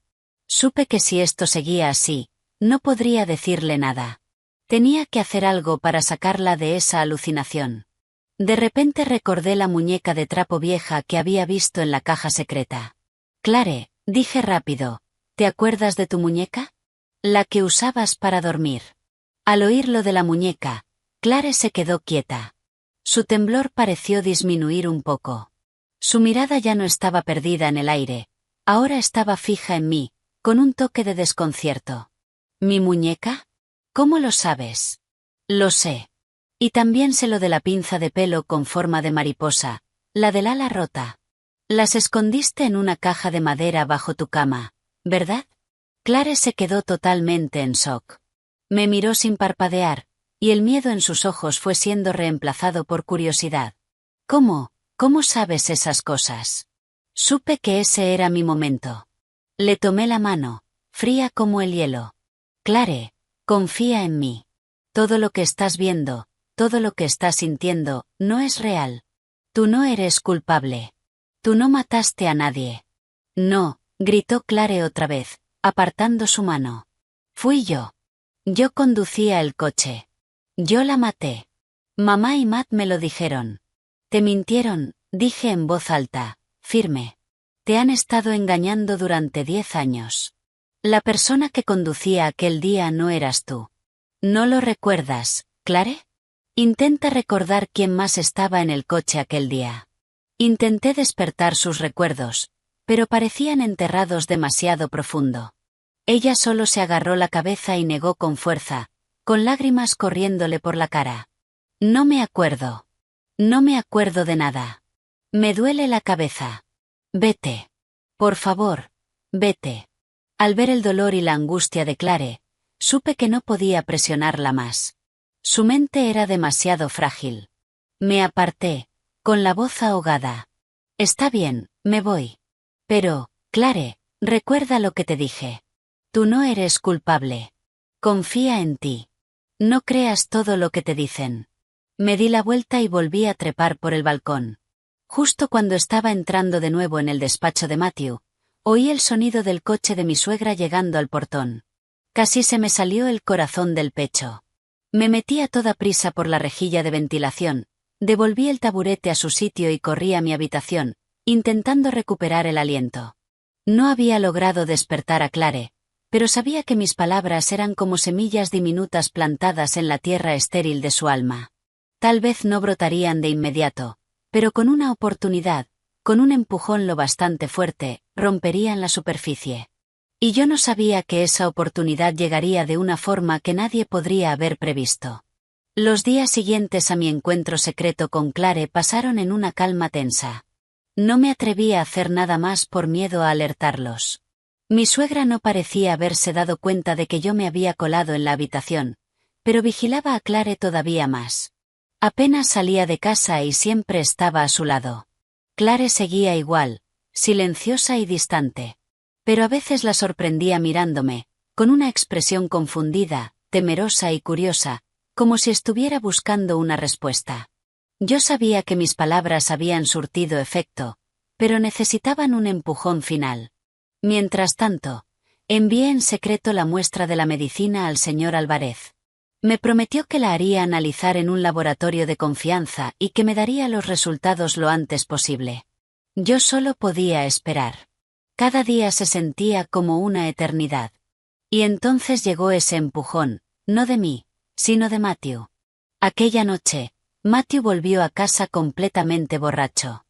S1: Supe que si esto seguía así, no podría decirle nada. Tenía que hacer algo para sacarla de esa alucinación. De repente recordé la muñeca de trapo vieja que había visto en la caja secreta. Clare, dije rápido, ¿te acuerdas de tu muñeca? La que usabas para dormir. Al oír lo de la muñeca, Clare se quedó quieta. Su temblor pareció disminuir un poco. Su mirada ya no estaba perdida en el aire, ahora estaba fija en mí, con un toque de desconcierto. ¿Mi muñeca? ¿Cómo lo sabes? Lo sé. Y también sé lo de la pinza de pelo con forma de mariposa, la del ala rota. Las escondiste en una caja de madera bajo tu cama, ¿verdad? Clare se quedó totalmente en shock. Me miró sin parpadear, y el miedo en sus ojos fue siendo reemplazado por curiosidad. ¿Cómo? ¿Cómo sabes esas cosas? Supe que ese era mi momento. Le tomé la mano, fría como el hielo. Clare, confía en mí. Todo lo que estás viendo, todo lo que estás sintiendo, no es real. Tú no eres culpable. Tú no mataste a nadie. No, gritó Clare otra vez, apartando su mano. Fui yo. Yo conducía el coche. Yo la maté. Mamá y Matt me lo dijeron. Te mintieron, dije en voz alta, firme. Te han estado engañando durante 10 años. La persona que conducía aquel día no eras tú. ¿No lo recuerdas, Clare? Intenta recordar quién más estaba en el coche aquel día. Intenté despertar sus recuerdos, pero parecían enterrados demasiado profundo. Ella solo se agarró la cabeza y negó con fuerza, con lágrimas corriéndole por la cara. No me acuerdo. No me acuerdo de nada. Me duele la cabeza. Vete. Por favor, vete. Al ver el dolor y la angustia de Clare, supe que no podía presionarla más. Su mente era demasiado frágil. Me aparté, con la voz ahogada. Está bien, me voy. Pero, Clare, recuerda lo que te dije. Tú no eres culpable. Confía en ti. No creas todo lo que te dicen. Me di la vuelta y volví a trepar por el balcón. Justo cuando estaba entrando de nuevo en el despacho de Matthew, oí el sonido del coche de mi suegra llegando al portón. Casi se me salió el corazón del pecho. Me metí a toda prisa por la rejilla de ventilación, devolví el taburete a su sitio y corrí a mi habitación, intentando recuperar el aliento. No había logrado despertar a Clare, pero sabía que mis palabras eran como semillas diminutas plantadas en la tierra estéril de su alma. Tal vez no brotarían de inmediato, pero con una oportunidad, con un empujón lo bastante fuerte, romperían la superficie. Y yo no sabía que esa oportunidad llegaría de una forma que nadie podría haber previsto. Los días siguientes a mi encuentro secreto con Clare pasaron en una calma tensa. No me atreví a hacer nada más por miedo a alertarlos. Mi suegra no parecía haberse dado cuenta de que yo me había colado en la habitación, pero vigilaba a Clare todavía más. Apenas salía de casa y siempre estaba a su lado. Clare seguía igual, silenciosa y distante. Pero a veces la sorprendía mirándome, con una expresión confundida, temerosa y curiosa, como si estuviera buscando una respuesta. Yo sabía que mis palabras habían surtido efecto, pero necesitaban un empujón final. Mientras tanto, envié en secreto la muestra de la medicina al señor Álvarez. Me prometió que la haría analizar en un laboratorio de confianza y que me daría los resultados lo antes posible. Yo solo podía esperar. Cada día se sentía como una eternidad. Y entonces llegó ese empujón, no de mí, sino de Matthew. Aquella noche, Matthew volvió a casa completamente borracho.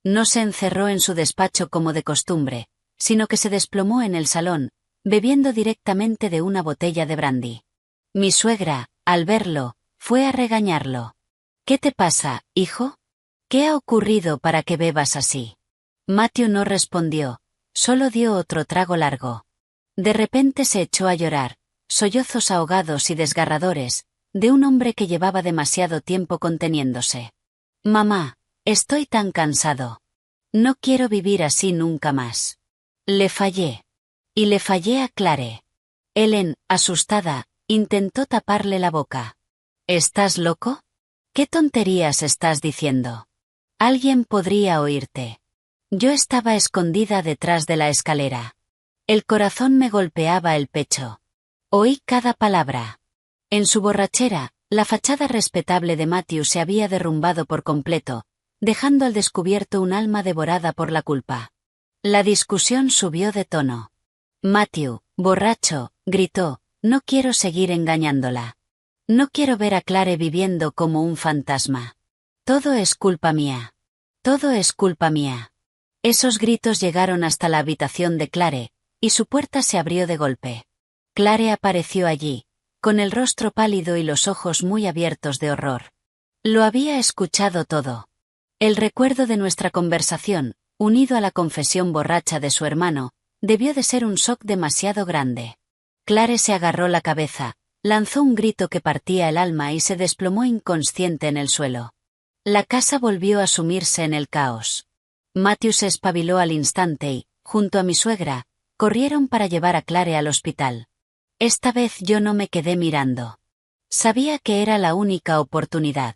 S1: No se encerró en su despacho como de costumbre, sino que se desplomó en el salón, bebiendo directamente de una botella de brandy. Mi suegra, al verlo, fue a regañarlo. ¿Qué te pasa, hijo? ¿Qué ha ocurrido para que bebas así? Matthew no respondió, solo dio otro trago largo. De repente se echó a llorar, sollozos ahogados y desgarradores, de un hombre que llevaba demasiado tiempo conteniéndose. Mamá, estoy tan cansado. No quiero vivir así nunca más. Le fallé. Y le fallé a Clare. Ellen, asustada, intentó taparle la boca. ¿Estás loco? ¿Qué tonterías estás diciendo? Alguien podría oírte. Yo estaba escondida detrás de la escalera. El corazón me golpeaba el pecho. Oí cada palabra. En su borrachera, la fachada respetable de Matthew se había derrumbado por completo, dejando al descubierto un alma devorada por la culpa. La discusión subió de tono. Matthew, borracho, gritó, no quiero seguir engañándola. No quiero ver a Clare viviendo como un fantasma. Todo es culpa mía. Todo es culpa mía. Esos gritos llegaron hasta la habitación de Clare, y su puerta se abrió de golpe. Clare apareció allí, con el rostro pálido y los ojos muy abiertos de horror. Lo había escuchado todo. El recuerdo de nuestra conversación, unido a la confesión borracha de su hermano, debió de ser un shock demasiado grande. Clare se agarró la cabeza, lanzó un grito que partía el alma y se desplomó inconsciente en el suelo. La casa volvió a sumirse en el caos. Matthew se espabiló al instante y, junto a mi suegra, corrieron para llevar a Clare al hospital. Esta vez yo no me quedé mirando. Sabía que era la única oportunidad.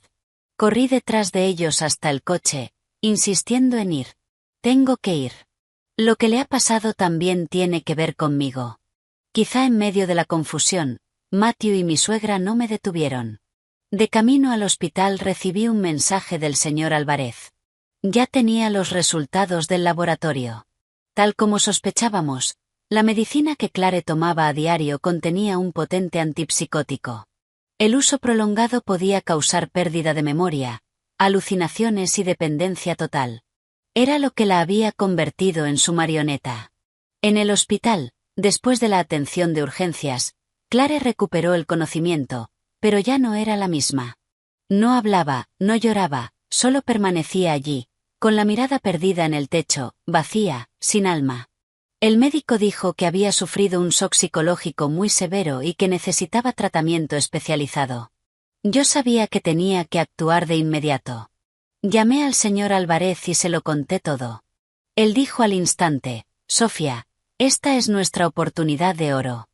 S1: Corrí detrás de ellos hasta el coche, insistiendo en ir. Tengo que ir. Lo que le ha pasado también tiene que ver conmigo. Quizá en medio de la confusión, Matthew y mi suegra no me detuvieron. De camino al hospital recibí un mensaje del señor Álvarez. Ya tenía los resultados del laboratorio. Tal como sospechábamos, la medicina que Clare tomaba a diario contenía un potente antipsicótico. El uso prolongado podía causar pérdida de memoria, alucinaciones y dependencia total. Era lo que la había convertido en su marioneta. En el hospital, después de la atención de urgencias, Clare recuperó el conocimiento, pero ya no era la misma. No hablaba, no lloraba, solo permanecía allí, con la mirada perdida en el techo, vacía, sin alma. El médico dijo que había sufrido un shock psicológico muy severo y que necesitaba tratamiento especializado. Yo sabía que tenía que actuar de inmediato. Llamé al señor Álvarez y se lo conté todo. Él dijo al instante: «Sofía, esta es nuestra oportunidad de oro.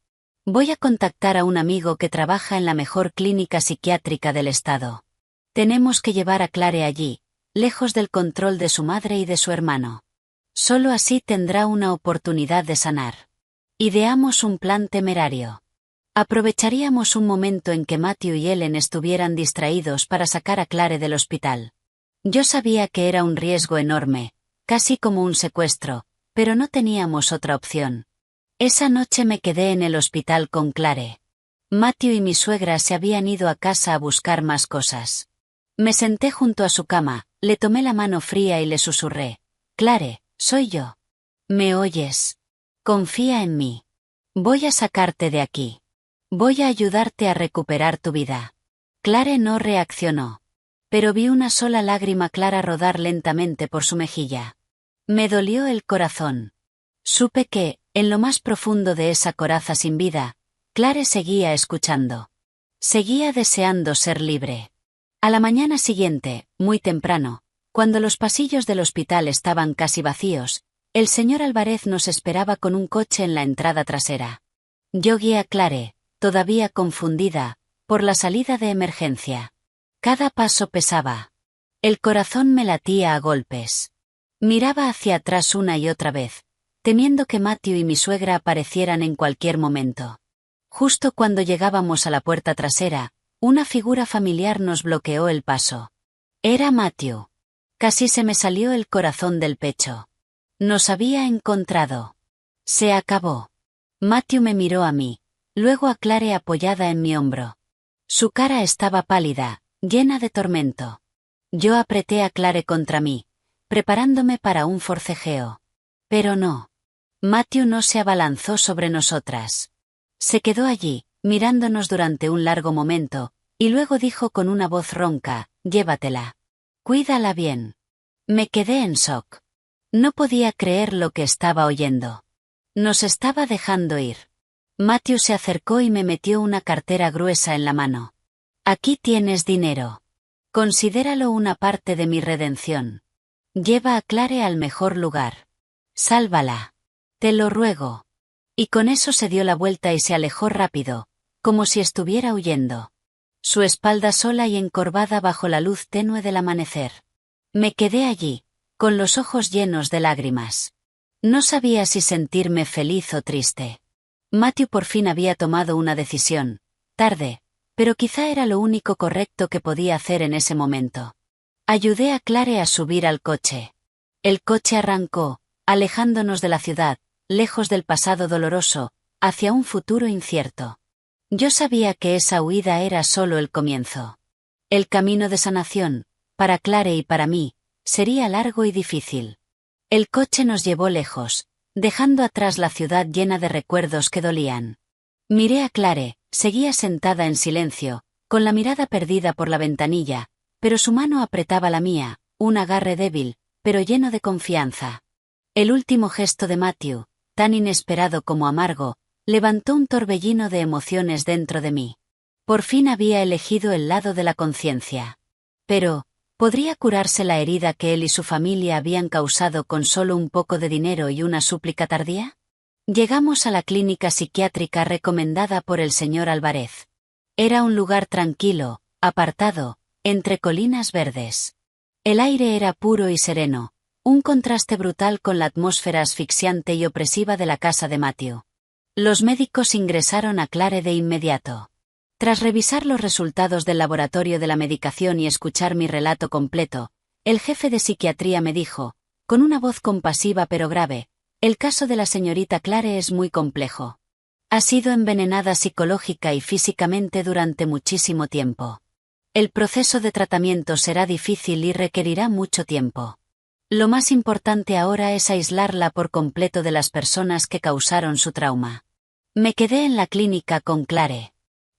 S1: Voy a contactar a un amigo que trabaja en la mejor clínica psiquiátrica del estado. Tenemos que llevar a Clare allí, lejos del control de su madre y de su hermano. Solo así tendrá una oportunidad de sanar». Ideamos un plan temerario. Aprovecharíamos un momento en que Matthew y Ellen estuvieran distraídos para sacar a Clare del hospital. Yo sabía que era un riesgo enorme, casi como un secuestro, pero no teníamos otra opción. Esa noche me quedé en el hospital con Clare. Matthew y mi suegra se habían ido a casa a buscar más cosas. Me senté junto a su cama, le tomé la mano fría y le susurré: «Clare, soy yo. ¿Me oyes? Confía en mí. Voy a sacarte de aquí. Voy a ayudarte a recuperar tu vida». Clare no reaccionó. Pero vi una sola lágrima clara rodar lentamente por su mejilla. Me dolió el corazón. Supe que, en lo más profundo de esa coraza sin vida, Clare seguía escuchando. Seguía deseando ser libre. A la mañana siguiente, muy temprano, cuando los pasillos del hospital estaban casi vacíos, el señor Álvarez nos esperaba con un coche en la entrada trasera. Yo guié a Clare, todavía confundida, por la salida de emergencia. Cada paso pesaba. El corazón me latía a golpes. Miraba hacia atrás una y otra vez, temiendo que Matthew y mi suegra aparecieran en cualquier momento. Justo cuando llegábamos a la puerta trasera, una figura familiar nos bloqueó el paso. Era Matthew. Casi se me salió el corazón del pecho. Nos había encontrado. Se acabó. Matthew me miró a mí, luego a Clare apoyada en mi hombro. Su cara estaba pálida, llena de tormento. Yo apreté a Clare contra mí, preparándome para un forcejeo. Pero no. Matthew no se abalanzó sobre nosotras. Se quedó allí, mirándonos durante un largo momento, y luego dijo con una voz ronca: «Llévatela. Cuídala bien». Me quedé en shock. No podía creer lo que estaba oyendo. Nos estaba dejando ir. Matthew se acercó y me metió una cartera gruesa en la mano. «Aquí tienes dinero. Considéralo una parte de mi redención. Lleva a Clare al mejor lugar. Sálvala. Te lo ruego». Y con eso se dio la vuelta y se alejó rápido, como si estuviera huyendo. Su espalda sola y encorvada bajo la luz tenue del amanecer. Me quedé allí, con los ojos llenos de lágrimas. No sabía si sentirme feliz o triste. Matthew por fin había tomado una decisión, tarde, pero quizá era lo único correcto que podía hacer en ese momento. Ayudé a Clare a subir al coche. El coche arrancó, alejándonos de la ciudad, lejos del pasado doloroso, hacia un futuro incierto. Yo sabía que esa huida era solo el comienzo. El camino de sanación, para Clare y para mí, sería largo y difícil. El coche nos llevó lejos, dejando atrás la ciudad llena de recuerdos que dolían. Miré a Clare, seguía sentada en silencio, con la mirada perdida por la ventanilla, pero su mano apretaba la mía, un agarre débil, pero lleno de confianza. El último gesto de Matthew, tan inesperado como amargo, levantó un torbellino de emociones dentro de mí. Por fin había elegido el lado de la conciencia. Pero, ¿podría curarse la herida que él y su familia habían causado con solo un poco de dinero y una súplica tardía? Llegamos a la clínica psiquiátrica recomendada por el señor Álvarez. Era un lugar tranquilo, apartado, entre colinas verdes. El aire era puro y sereno, un contraste brutal con la atmósfera asfixiante y opresiva de la casa de Matthew. Los médicos ingresaron a Clare de inmediato. Tras revisar los resultados del laboratorio de la medicación y escuchar mi relato completo, el jefe de psiquiatría me dijo, con una voz compasiva pero grave, el caso de la señorita Clare es muy complejo. Ha sido envenenada psicológica y físicamente durante muchísimo tiempo. El proceso de tratamiento será difícil y requerirá mucho tiempo. Lo más importante ahora es aislarla por completo de las personas que causaron su trauma. Me quedé en la clínica con Clare.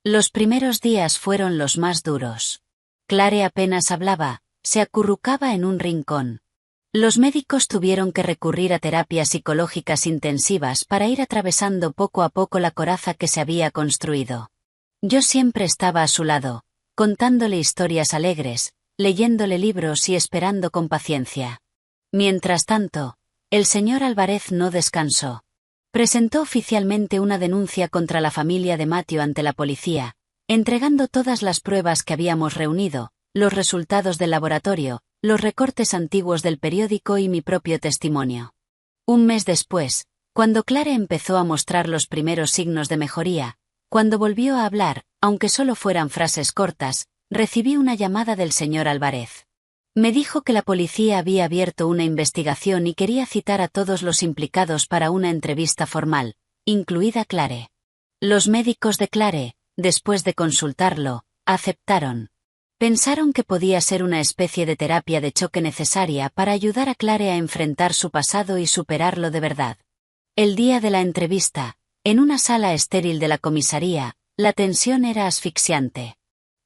S1: Los primeros días fueron los más duros. Clare apenas hablaba, se acurrucaba en un rincón. Los médicos tuvieron que recurrir a terapias psicológicas intensivas para ir atravesando poco a poco la coraza que se había construido. Yo siempre estaba a su lado, contándole historias alegres, leyéndole libros y esperando con paciencia. Mientras tanto, el señor Álvarez no descansó. Presentó oficialmente una denuncia contra la familia de Matthew ante la policía, entregando todas las pruebas que habíamos reunido, los resultados del laboratorio, los recortes antiguos del periódico y mi propio testimonio. Un mes después, cuando Clare empezó a mostrar los primeros signos de mejoría, cuando volvió a hablar, aunque solo fueran frases cortas, recibí una llamada del señor Álvarez. Me dijo que la policía había abierto una investigación y quería citar a todos los implicados para una entrevista formal, incluida Clare. Los médicos de Clare, después de consultarlo, aceptaron. Pensaron que podía ser una especie de terapia de choque necesaria para ayudar a Clare a enfrentar su pasado y superarlo de verdad. El día de la entrevista, en una sala estéril de la comisaría, la tensión era asfixiante.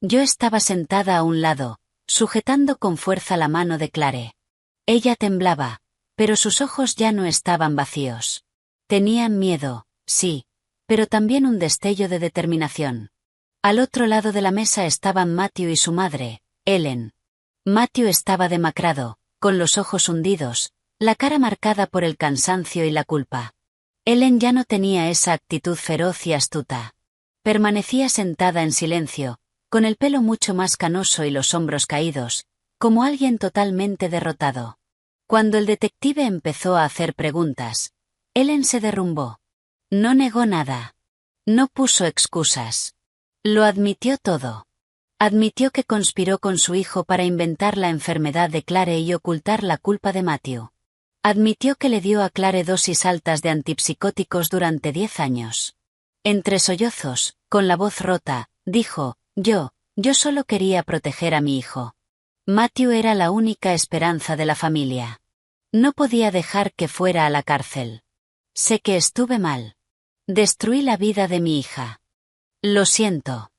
S1: Yo estaba sentada a un lado, sujetando con fuerza la mano de Clare. Ella temblaba, pero sus ojos ya no estaban vacíos. Tenían miedo, sí, pero también un destello de determinación. Al otro lado de la mesa estaban Matthew y su madre, Ellen. Matthew estaba demacrado, con los ojos hundidos, la cara marcada por el cansancio y la culpa. Ellen ya no tenía esa actitud feroz y astuta. Permanecía sentada en silencio, con el pelo mucho más canoso y los hombros caídos, como alguien totalmente derrotado. Cuando el detective empezó a hacer preguntas, Ellen se derrumbó. No negó nada. No puso excusas. Lo admitió todo. Admitió que conspiró con su hijo para inventar la enfermedad de Clare y ocultar la culpa de Matthew. Admitió que le dio a Clare dosis altas de antipsicóticos durante 10 años. Entre sollozos, con la voz rota, dijo, yo solo quería proteger a mi hijo. Matthew era la única esperanza de la familia. No podía dejar que fuera a la cárcel. Sé que estuve mal. Destruí la vida de mi hija. Lo siento.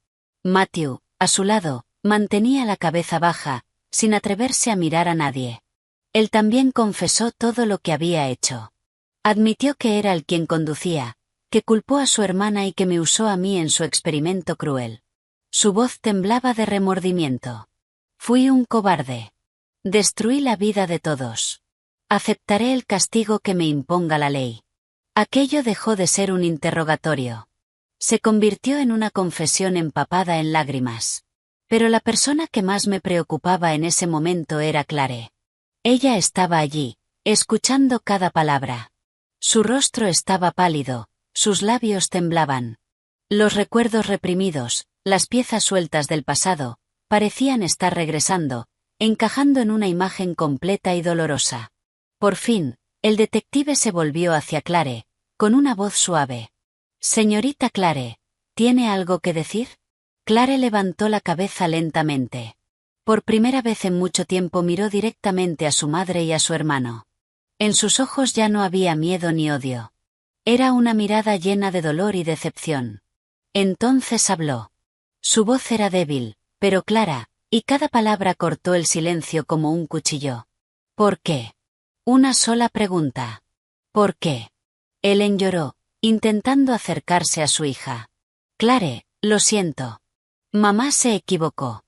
S1: Matthew, a su lado, mantenía la cabeza baja, sin atreverse a mirar a nadie. Él también confesó todo lo que había hecho. Admitió que era él quien conducía, que culpó a su hermana y que me usó a mí en su experimento cruel. Su voz temblaba de remordimiento. Fui un cobarde. Destruí la vida de todos. Aceptaré el castigo que me imponga la ley. Aquello dejó de ser un interrogatorio. Se convirtió en una confesión empapada en lágrimas. Pero la persona que más me preocupaba en ese momento era Clare. Ella estaba allí, escuchando cada palabra. Su rostro estaba pálido, sus labios temblaban. Los recuerdos reprimidos, las piezas sueltas del pasado, parecían estar regresando, encajando en una imagen completa y dolorosa. Por fin, el detective se volvió hacia Clare, con una voz suave. Señorita Clare, ¿tiene algo que decir? Clare levantó la cabeza lentamente. Por primera vez en mucho tiempo miró directamente a su madre y a su hermano. En sus ojos ya no había miedo ni odio. Era una mirada llena de dolor y decepción. Entonces habló. Su voz era débil, pero clara, y cada palabra cortó el silencio como un cuchillo. ¿Por qué? Una sola pregunta. ¿Por qué? Ellen lloró, intentando acercarse a su hija. Clare, lo siento. Mamá se equivocó.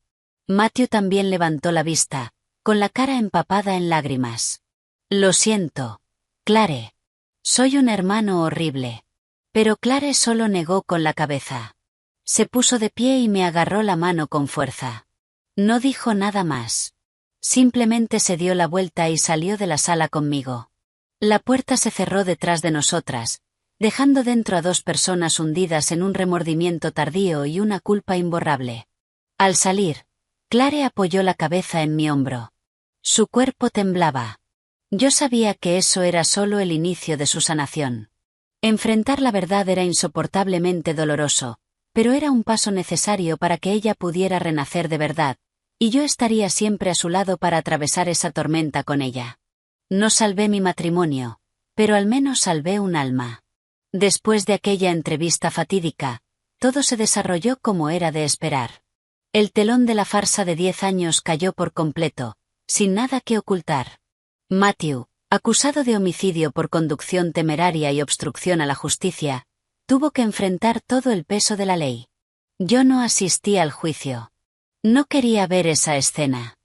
S1: Matthew también levantó la vista, con la cara empapada en lágrimas. Lo siento, Clare. Soy un hermano horrible. Pero Clare solo negó con la cabeza. Se puso de pie y me agarró la mano con fuerza. No dijo nada más. Simplemente se dio la vuelta y salió de la sala conmigo. La puerta se cerró detrás de nosotras, dejando dentro a dos personas hundidas en un remordimiento tardío y una culpa imborrable. Al salir, Clare apoyó la cabeza en mi hombro. Su cuerpo temblaba. Yo sabía que eso era solo el inicio de su sanación. Enfrentar la verdad era insoportablemente doloroso, pero era un paso necesario para que ella pudiera renacer de verdad, y yo estaría siempre a su lado para atravesar esa tormenta con ella. No salvé mi matrimonio, pero al menos salvé un alma. Después de aquella entrevista fatídica, todo se desarrolló como era de esperar. El telón de la farsa de 10 años cayó por completo, sin nada que ocultar. Matthew, acusado de homicidio por conducción temeraria y obstrucción a la justicia, tuvo que enfrentar todo el peso de la ley. Yo no asistí al juicio. No quería ver esa escena.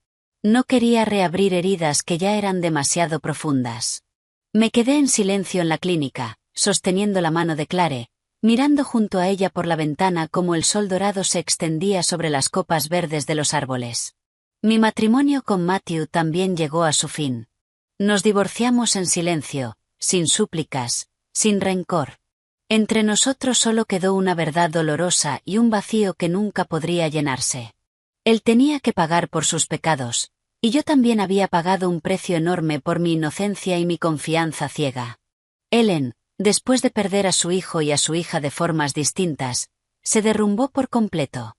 S1: No quería reabrir heridas que ya eran demasiado profundas. Me quedé en silencio en la clínica, sosteniendo la mano de Clare, mirando junto a ella por la ventana como el sol dorado se extendía sobre las copas verdes de los árboles. Mi matrimonio con Matthew también llegó a su fin. Nos divorciamos en silencio, sin súplicas, sin rencor. Entre nosotros solo quedó una verdad dolorosa y un vacío que nunca podría llenarse. Él tenía que pagar por sus pecados, y yo también había pagado un precio enorme por mi inocencia y mi confianza ciega. Ellen, después de perder a su hijo y a su hija de formas distintas, se derrumbó por completo.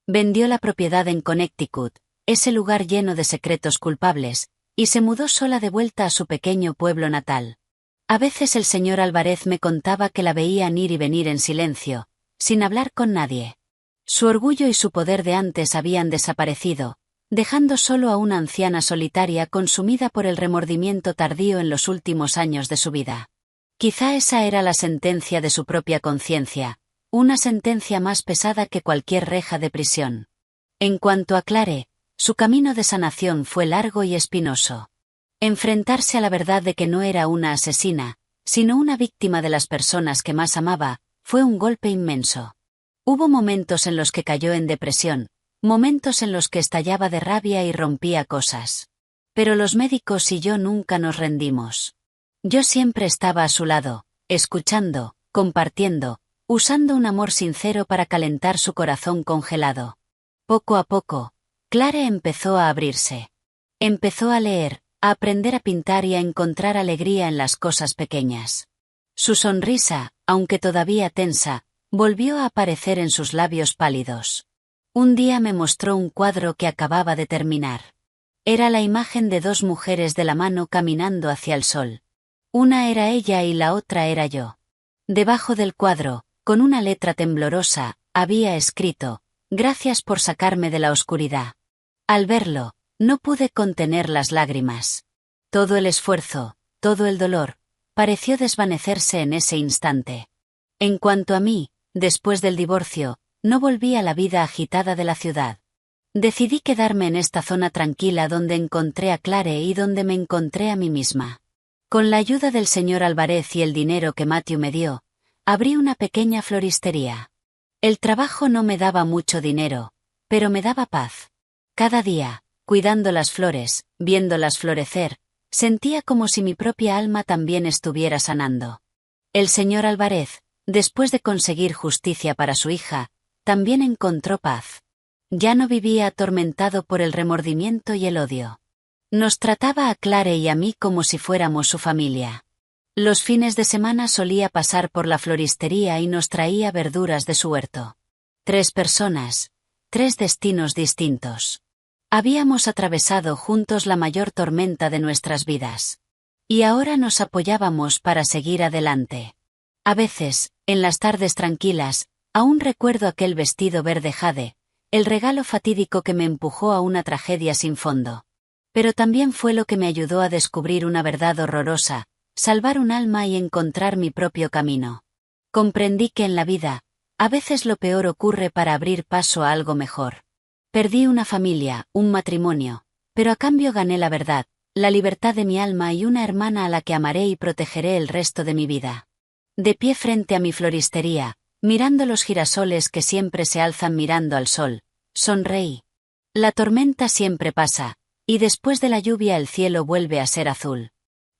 S1: Vendió la propiedad en Connecticut, ese lugar lleno de secretos culpables, y se mudó sola de vuelta a su pequeño pueblo natal. A veces el señor Álvarez me contaba que la veían ir y venir en silencio, sin hablar con nadie. Su orgullo y su poder de antes habían desaparecido, dejando solo a una anciana solitaria consumida por el remordimiento tardío en los últimos años de su vida. Quizá esa era la sentencia de su propia conciencia, una sentencia más pesada que cualquier reja de prisión. En cuanto a Clare, su camino de sanación fue largo y espinoso. Enfrentarse a la verdad de que no era una asesina, sino una víctima de las personas que más amaba, fue un golpe inmenso. Hubo momentos en los que cayó en depresión, momentos en los que estallaba de rabia y rompía cosas. Pero los médicos y yo nunca nos rendimos. Yo siempre estaba a su lado, escuchando, compartiendo, usando un amor sincero para calentar su corazón congelado. Poco a poco, Clare empezó a abrirse. Empezó a leer, a aprender a pintar y a encontrar alegría en las cosas pequeñas. Su sonrisa, aunque todavía tensa, volvió a aparecer en sus labios pálidos. Un día me mostró un cuadro que acababa de terminar. Era la imagen de dos mujeres de la mano caminando hacia el sol. Una era ella y la otra era yo. Debajo del cuadro, con una letra temblorosa, había escrito: «Gracias por sacarme de la oscuridad». Al verlo, no pude contener las lágrimas. Todo el esfuerzo, todo el dolor, pareció desvanecerse en ese instante. En cuanto a mí, después del divorcio, no volví a la vida agitada de la ciudad. Decidí quedarme en esta zona tranquila donde encontré a Clare y donde me encontré a mí misma. Con la ayuda del señor Álvarez y el dinero que Matthew me dio, abrí una pequeña floristería. El trabajo no me daba mucho dinero, pero me daba paz. Cada día, cuidando las flores, viéndolas florecer, sentía como si mi propia alma también estuviera sanando. El señor Álvarez, después de conseguir justicia para su hija, también encontró paz. Ya no vivía atormentado por el remordimiento y el odio. Nos trataba a Clare y a mí como si fuéramos su familia. Los fines de semana solía pasar por la floristería y nos traía verduras de su huerto. 3 personas, 3 destinos distintos. Habíamos atravesado juntos la mayor tormenta de nuestras vidas. Y ahora nos apoyábamos para seguir adelante. A veces, en las tardes tranquilas, aún recuerdo aquel vestido verde jade, el regalo fatídico que me empujó a una tragedia sin fondo. Pero también fue lo que me ayudó a descubrir una verdad horrorosa, salvar un alma y encontrar mi propio camino. Comprendí que en la vida, a veces lo peor ocurre para abrir paso a algo mejor. Perdí una familia, un matrimonio, pero a cambio gané la verdad, la libertad de mi alma y una hermana a la que amaré y protegeré el resto de mi vida. De pie frente a mi floristería, mirando los girasoles que siempre se alzan mirando al sol, sonreí. La tormenta siempre pasa, y después de la lluvia el cielo vuelve a ser azul.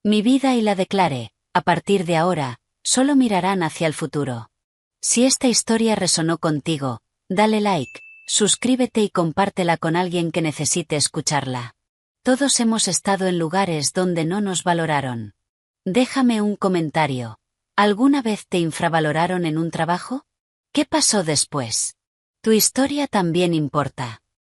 S1: Mi vida y la de Clare, a partir de ahora, Solo mirarán hacia el futuro. Si esta historia resonó contigo, dale like, suscríbete y compártela con alguien que necesite escucharla. Todos hemos estado en lugares donde no nos valoraron. Déjame un comentario. ¿Alguna vez te infravaloraron en un trabajo? ¿Qué pasó después? Tu historia también importa.